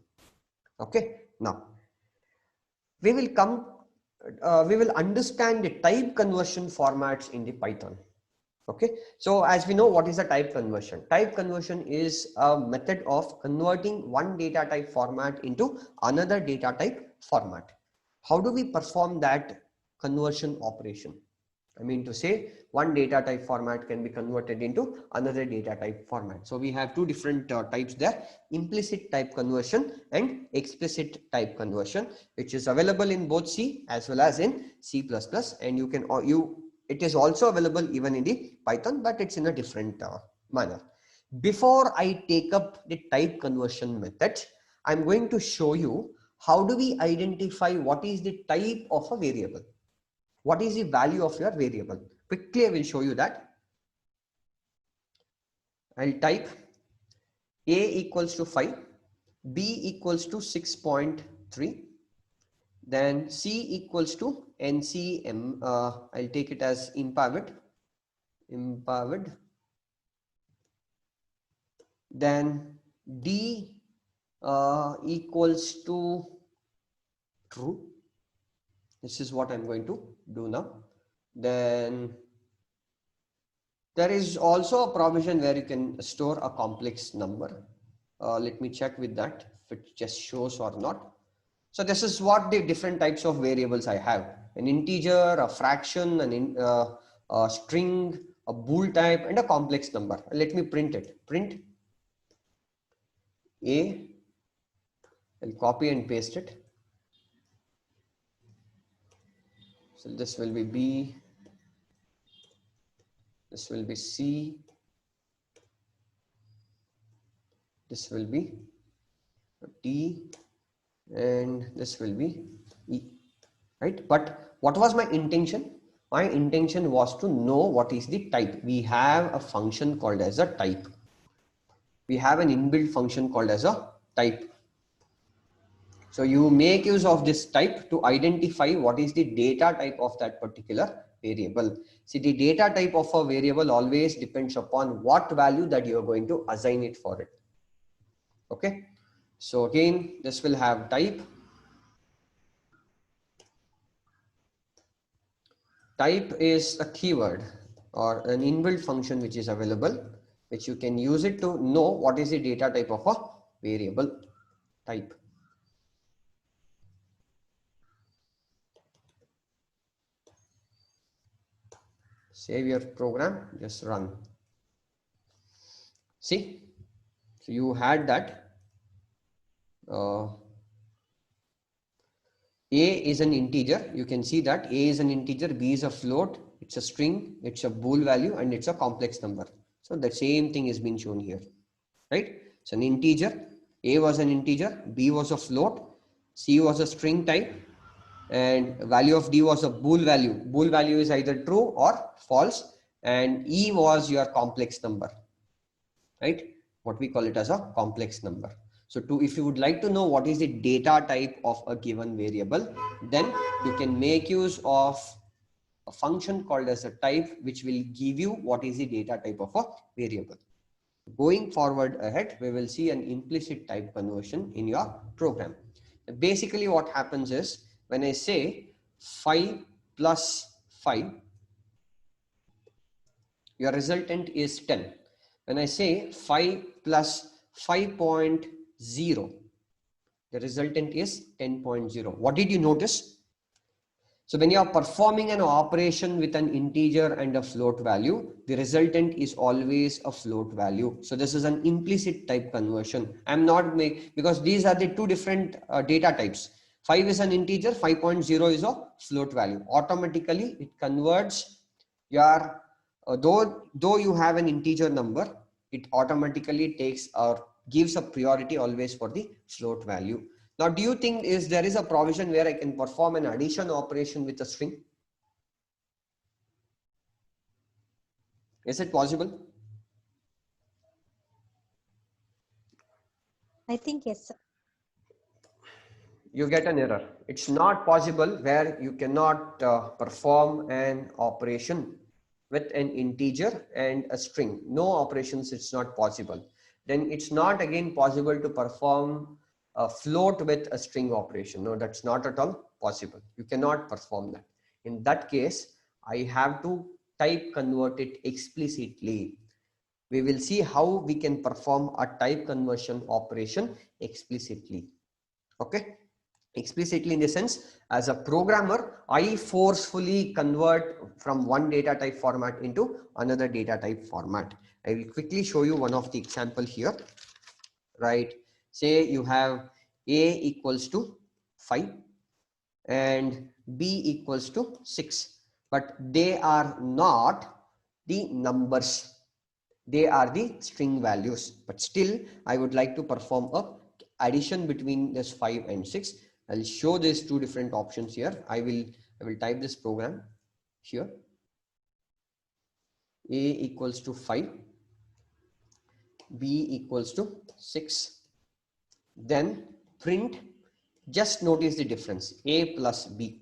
Okay. Now we will understand the type conversion formats in the Python. Okay, so as we know, what is a type conversion? Type conversion is a method of converting one data type format into another data type format. How do we perform that conversion operation? I mean to say, one data type format can be converted into another data type format. So we have two different types there: implicit type conversion and explicit type conversion, which is available in both C as well as in C++. And you can it is also available even in the Python, but it's in a different manner. Before I take up the type conversion method, I'm going to show you how do we identify what is the type of a variable. What is the value of your variable? Quickly, I will show you that. I'll type A equals to 5, B equals to 6.3, then C equals to NCM. I'll take it as empowered. Then D equals to true. This is what I'm going to do now. Then there is also a provision where you can store a complex number. Let me check with that if it just shows or not. So this is what the different types of variables I have: an integer, a fraction, a string, a bool type, and a complex number. Let me print it. Print A. I'll copy and paste it. So this will be B. This will be C. This will be D. And this will be E. Right? But what was my intention? My intention was to know what is the type. We have a function called as a type. We have an inbuilt function called as a type. So you make use of this type to identify what is the data type of that particular variable. See, the data type of a variable always depends upon what value that you are going to assign it for it. Okay. So again, this will have type. Type is a keyword or an inbuilt function which is available, which you can use it to know what is the data type of a variable type. Save your program, just run. See, so you had that A is an integer. You can see that A is an integer, B is a float, it's a string, it's a bool value, and it's a complex number. So the same thing is being shown here, right? So an integer, A was an integer, B was a float, C was a string type, and value of D was a bool value. Bool value is either true or false, and E was your complex number, right? What we call it as a complex number. So if you would like to know what is the data type of a given variable, then you can make use of a function called as a type, which will give you what is the data type of a variable. Going forward ahead, we will see an implicit type conversion in your program. Basically what happens is, when I say 5 plus 5, your resultant is 10. When I say 5 plus 5.0, the resultant is 10.0. What did you notice? So when you are performing an operation with an integer and a float value, the resultant is always a float value. So this is an implicit type conversion. I'm not because these are the two different data types. 5 is an integer, 5.0 is a float value. Automatically it converts your, though you have an integer number, it automatically takes or gives a priority always for the float value. Now, do you think there is a provision where I can perform an addition operation with a string? Is it possible? I think yes, sir. You get an error. It's not possible where you cannot perform an operation with an integer and a string. No operations, it's not possible. Then it's not again possible to perform a float with a string operation. No, that's not at all possible. You cannot perform that. In that case, I have to type convert it explicitly. We will see how we can perform a type conversion operation explicitly. Okay. Explicitly in the sense, as a programmer, I forcefully convert from one data type format into another data type format. I will quickly show you one of the example here. Right. Say you have A equals to 5 and B equals to 6, but they are not the numbers. They are the string values, but still I would like to perform a addition between this 5 and 6. I'll show these two different options here. I will type this program here. A equals to 5, B equals to 6. Then print, just notice the difference, A plus B.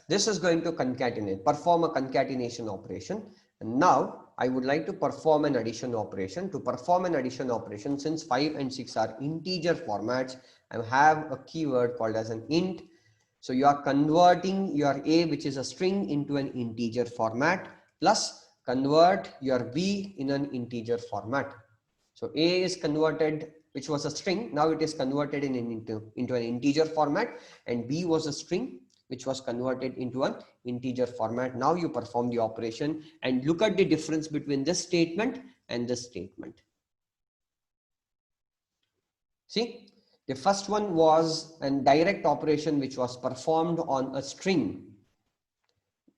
This is going to concatenate, perform a concatenation operation. And now I would like to perform an addition operation. To perform an addition operation, since 5 and 6 are integer formats, I have a keyword called as an int. So you are converting your A, which is a string, into an integer format, plus convert your B in an integer format. So A is converted, which was a string. Now it is converted into an integer format, and B was a string, which was converted into an integer format. Now you perform the operation and look at the difference between this statement and this statement. See, the first one was a direct operation which was performed on a string.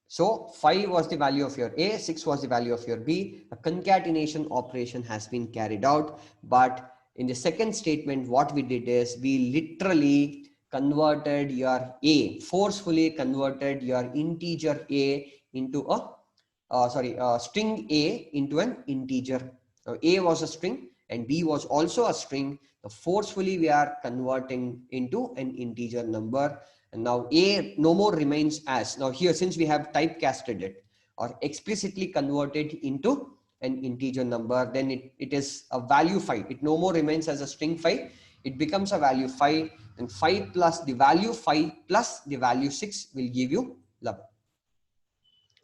So 5 was the value of your A, 6 was the value of your B. A concatenation operation has been carried out. But in the second statement, what we did is we literally converted your A, forcefully converted your integer A into a string A into an integer. Now A was a string and B was also a string. So forcefully we are converting into an integer number. And now A no more remains as. Now here, since we have typecasted it or explicitly converted into an integer number, then it is a value 5. It no more remains as a string 5. It becomes a value 5, and 5 plus the value 5 plus the value 6 will give you 11.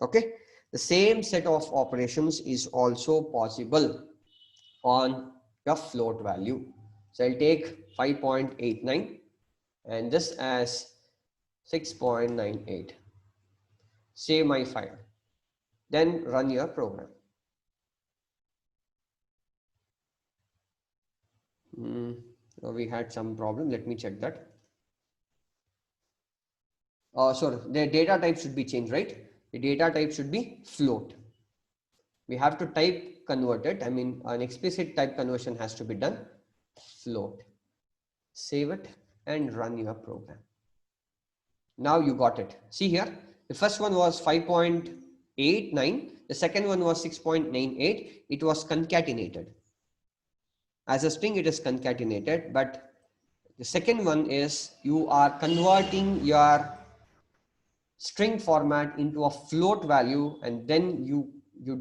Okay. The same set of operations is also possible on your float value. So I'll take 5.89 and this as 6.98. Save my file. Then run your program. We had some problem. Let me check that. Sorry, the data type should be changed, right? The data type should be float. We have to type convert it. I mean, an explicit type conversion has to be done. Float. Save it and run your program. Now you got it. See here, the first one was 5.89. The second one was 6.98. It was concatenated. As a string, it is concatenated, but the second one is you are converting your string format into a float value, and then you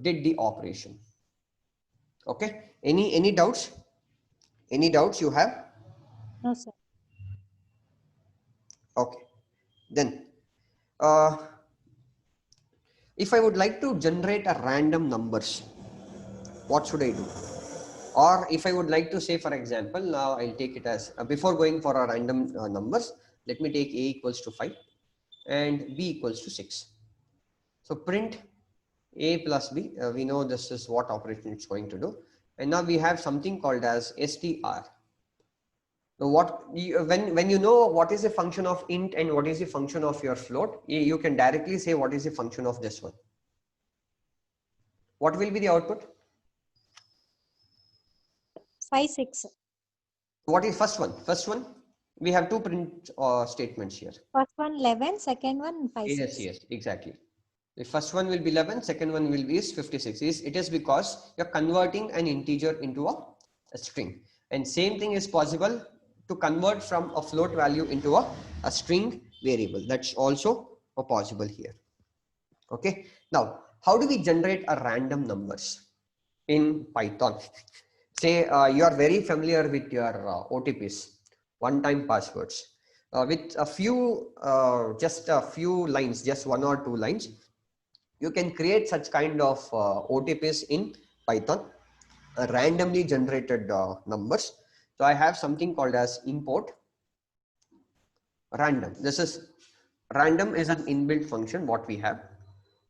did the operation. Okay. Any doubts? Any doubts you have? No, sir. Okay. Then, if I would like to generate a random numbers, what should I do? Or if I would like to say, for example, now I'll take it as before going for a random numbers, let me take A equals to 5. and b equals to 6. So print a plus b, we know this is what operation it's going to do. And now we have something called as str. Now when you know what is the function of int and what is the function of your float, you can directly say what is the function of this one. What will be the output? 5, 6. What is first one? First one, we have two print statements here. First one 11, second one 5, Yes, 6. yes, exactly. The first one will be 11, second one will be 56. It is because you're converting an integer into a string. And same thing is possible to convert from a float value into a string variable. That's also possible here. Okay. Now, how do we generate a random numbers in Python? Say you are very familiar with your OTPs, one-time passwords. With a few, just a few lines, just 1 or 2 lines, you can create such kind of OTPs in Python, randomly generated numbers. So I have something called as import random. This is random is an inbuilt function what we have.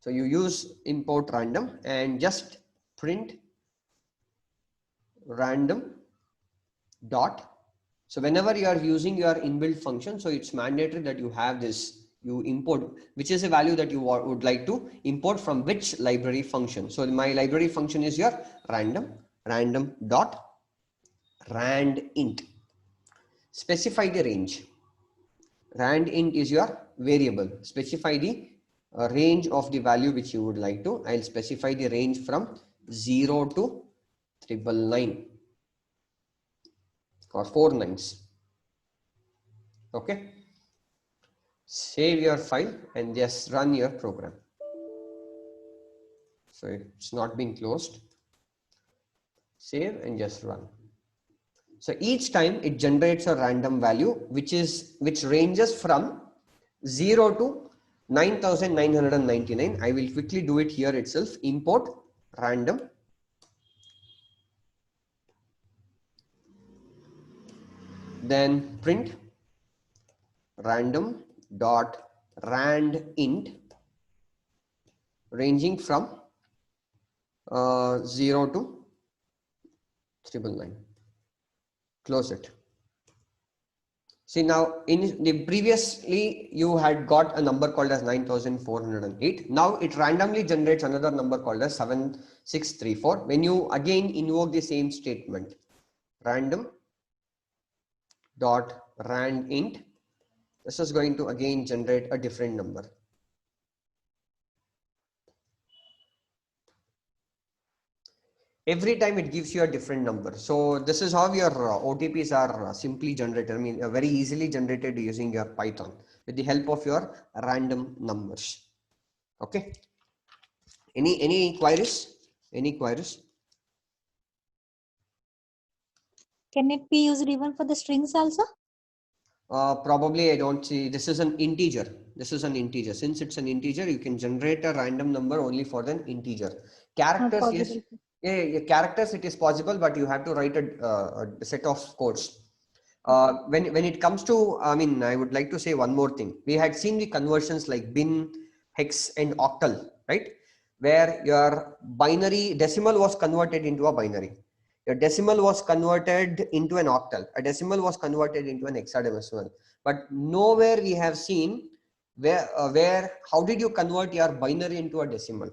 So you use import random and just print random dot. So whenever you are using your inbuilt function, so it's mandatory that you have this, you import, which is a value that you would like to import from which library function. So my library function is your random dot rand int. Specify the range. Rand int is your variable. Specify the range of the value which you would like to. I'll specify the range from 0 to 999 or 4 nines. Okay. Save your file and just run your program. So it's not being closed. Save and just run. So each time it generates a random value which ranges from 0 to 9999. I will quickly do it here itself. Import random then print random dot rand int ranging from 0 to 999. Close it. See now in the previously you had got a number called as 9408. Now it randomly generates another number called as 7634. When you again invoke the same statement, random dot rand int, this is going to again generate a different number. Every time it gives you a different number. So this is how your OTPs are simply generated. I mean, very easily generated using your Python with the help of your random numbers. Okay. Any queries? Any queries? Can it be used even for the strings also? Probably I don't see. This is an integer. This is an integer. Since it's an integer, you can generate a random number only for an integer. Characters, yes. Yeah, characters it is possible, but you have to write a set of codes. When it comes to, I mean, I would like to say one more thing. We had seen the conversions like bin, hex, and octal, right? Where your binary decimal was converted into a binary. Your decimal was converted into an octal. A decimal was converted into an hexadecimal. But nowhere we have seen where how did you convert your binary into a decimal,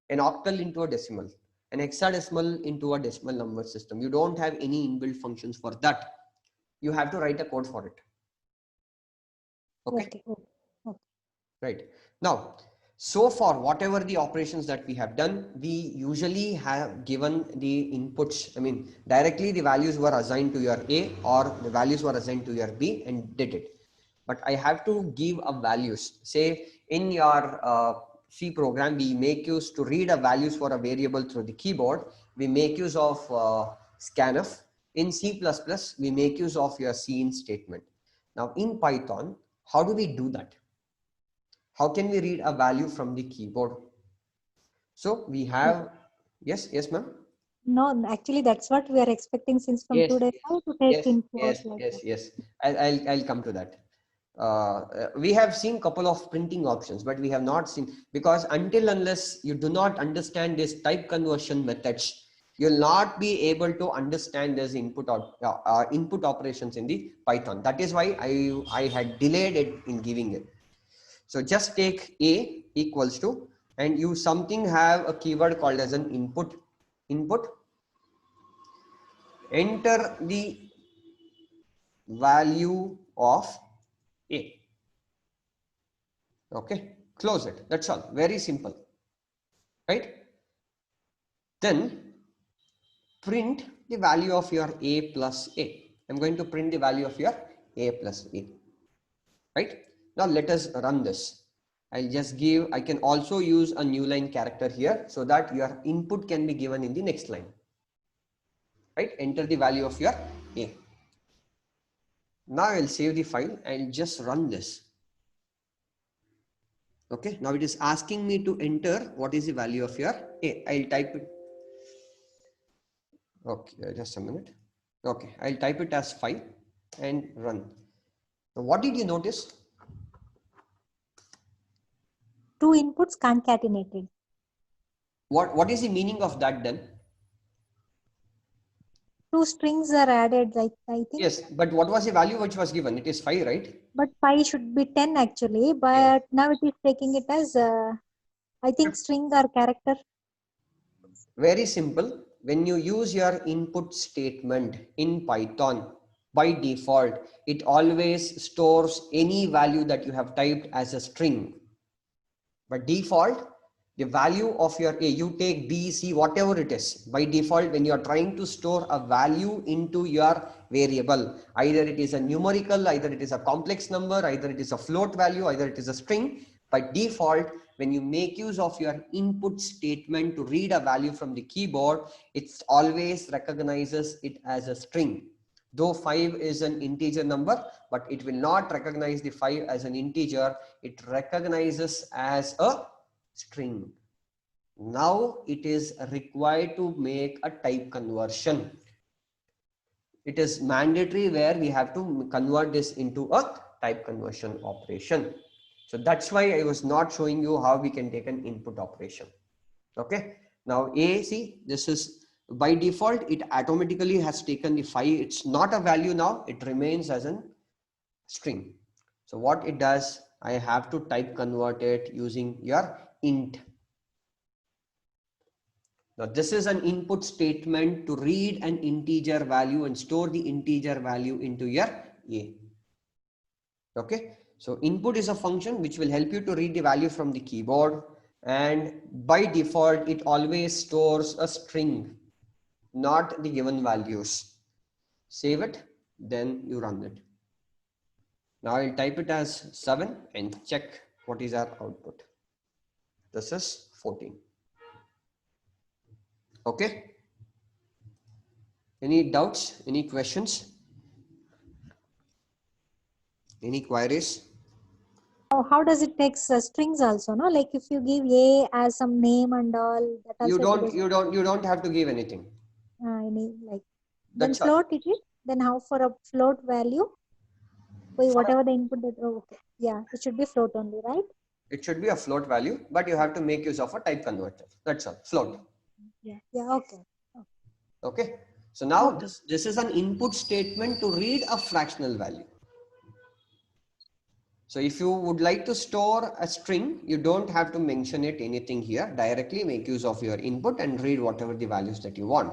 an octal into a decimal, an hexadecimal into a decimal number system. You don't have any inbuilt functions for that. You have to write a code for it. Okay. Right. Now, so far, whatever the operations that we have done, we usually have given the inputs. I mean, directly the values were assigned to your A or the values were assigned to your B and did it. But I have to give a values. Say in your C program, we make use to read a values for a variable through the keyboard. We make use of scanf. In C++, we make use of your cin statement. Now in Python, how do we do that? How can we read a value from the keyboard? So we have, yes, ma'am. No, actually that's what we are expecting since from Yes, 2 days now to take input. yes. I'll come to that. we have seen couple of printing options, but we have not seen, because unless you do not understand this type conversion methods, you'll not be able to understand this input operations in the Python. That is why I had delayed it in giving it. So just take A equals to, and you something have a keyword called as an input. Enter the value of A. Okay, close it. That's all. Very simple, right? Then print the value of your A plus A. I'm going to print the value of your A plus A, right? Now let us run this. I'll just give, I can also use a new line character here so that your input can be given in the next line, right? Enter the value of your A. Now I'll save the file and just run this. Okay, now it is asking me to enter what is the value of your A. I'll type it. Okay, just a minute. Okay, I'll type it as 5 and run. Now, what did you notice? Two inputs concatenated. What is the meaning of that then? Two strings are added, like I think. Yes, but what was the value which was given? It is 5, right? But 5 should be 10 actually, but now it is taking it as, I think, string or character. Very simple. When you use your input statement in Python, by default, it always stores any value that you have typed as a string. But default, the value of your A, you take B, C, whatever it is. By default, when you are trying to store a value into your variable, either it is a numerical, either it is a complex number, either it is a float value, either it is a string. By default, when you make use of your input statement to read a value from the keyboard, it always recognizes it as a string. Though 5 is an integer number, but it will not recognize the 5 as an integer. It recognizes as a string. Now it is required to make a type conversion. It is mandatory where we have to convert this into a type conversion operation. So that's why I was not showing you how we can take an input operation. Okay. Now A, see, this is by default, it automatically has taken the 5. It's not a value now. It remains as a string. So what it does, I have to type convert it using your int. Now this is an input statement to read an integer value and store the integer value into your A. Okay. So input is a function which will help you to read the value from the keyboard, and by default, it always stores a string, not the given values. Save it, then you run it. Now I'll type it as 7 and check what is our output. This is 14. Okay. Any doubts? Any questions? Any queries? Oh, how does it take strings also? No, like if you give A as some name and all that. You Also don't have to give anything. Any like That's then float it. Then how for a float value? Whatever the input that. Oh, okay. Yeah, it should be float only, right? It should be a float value, but you have to make use of a type converter. That's all. Float. Yeah. Yeah. Okay. Okay. So now this is an input statement to read a fractional value. So if you would like to store a string, you don't have to mention it anything here. Directly make use of your input and read whatever the values that you want.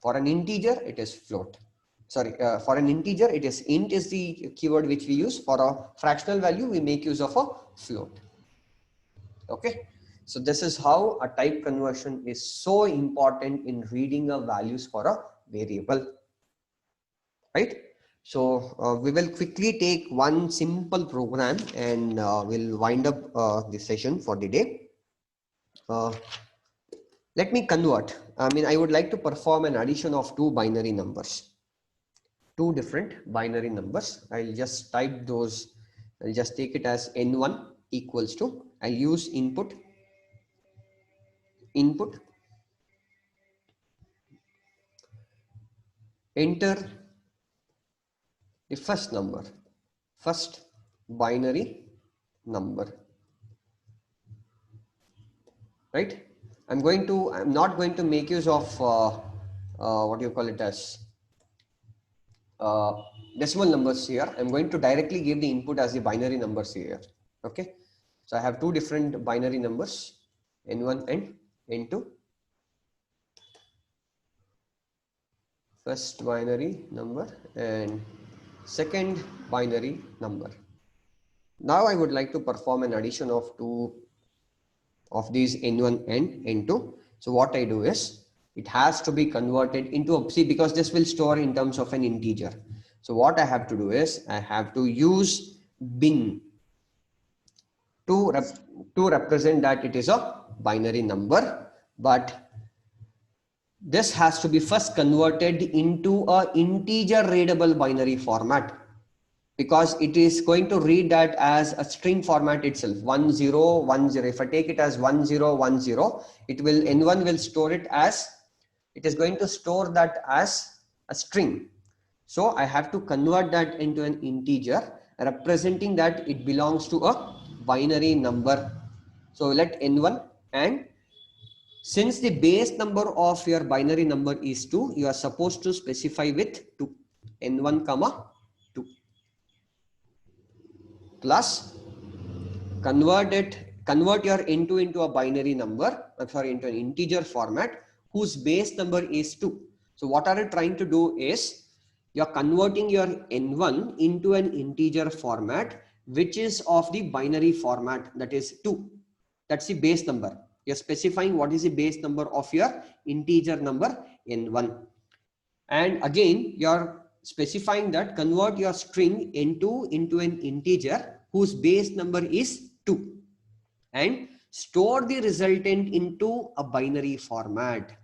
For an integer, it is float. Sorry, for an integer, it is int is the keyword which we use. For a fractional value, we make use of a float. Okay. So this is how a type conversion is so important in reading a values for a variable, right? So we will quickly take one simple program and we'll wind up the session for the day. Let me convert. I would like to perform an addition of two binary numbers. Two different binary numbers. I'll just type those. I'll just take it as n1 equals to, I'll use input, enter the first number binary number, right? I'm not going to make use of what do you call it as decimal numbers here. I'm going to directly give the input as the binary numbers here. Okay, so I have two different binary numbers, n1 and n2. First binary number and second binary number. Now I would like to perform an addition of two of these n1 and n2. So what I do is, it has to be converted into a, see, because this will store in terms of an integer. So what I have to do is, I have to use bin to represent that it is a binary number, but this has to be first converted into a integer readable binary format, because it is going to read that as a string format itself, 1010. If I take it as 1010, it will, n1 will store it as, it is going to store that as a string. So I have to convert that into an integer representing that it belongs to a binary number. So let n1, and since the base number of your binary number is 2, you are supposed to specify with 2, n1 comma 2, plus convert your n2 into a binary number, into an integer format whose base number is 2. So what are you trying to do is, you're converting your n1 into an integer format which is of the binary format, that is 2. That's the base number. You're specifying what is the base number of your integer number n1. And again, you're specifying that convert your string n2 into an integer whose base number is 2, and store the resultant into a binary format,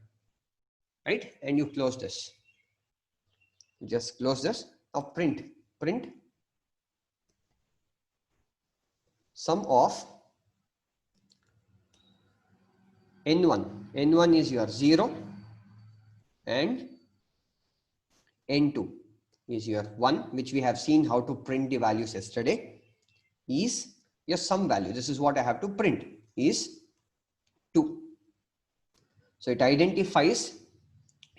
right? And you close this. Just close this. Now print sum of n1 is your 0 and n2 is your 1, which we have seen how to print the values yesterday, is your sum value. This is what I have to print, is 2. So it identifies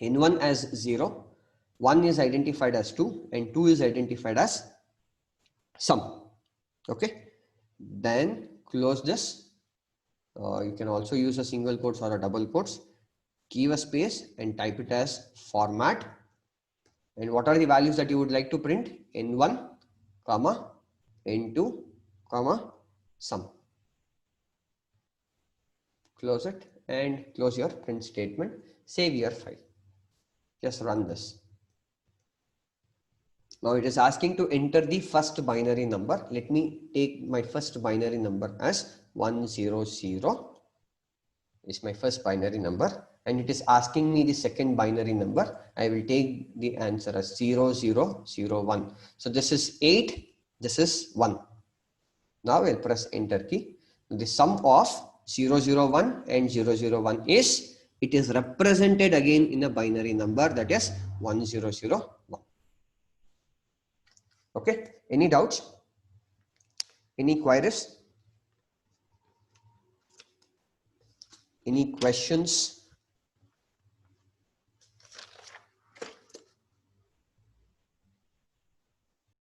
n1 as 0, 1 is identified as 2, and 2 is identified as sum. Okay, then close this. You can also use a single quotes or a double quotes, give a space and type it as format. And what are the values that you would like to print? n1 comma n2 comma sum. Close it and close your print statement. Save your file. Just run this. Now it is asking to enter the first binary number. Let me take my first binary number as 100 is my first binary number, and it is asking me the second binary number. I will take the answer as 0001. So this is 8, this is 1. Now I'll press enter key. The sum of 001 and 001 is, it is represented again in a binary number, that is 1001. Okay, any doubts? Any queries? Any questions?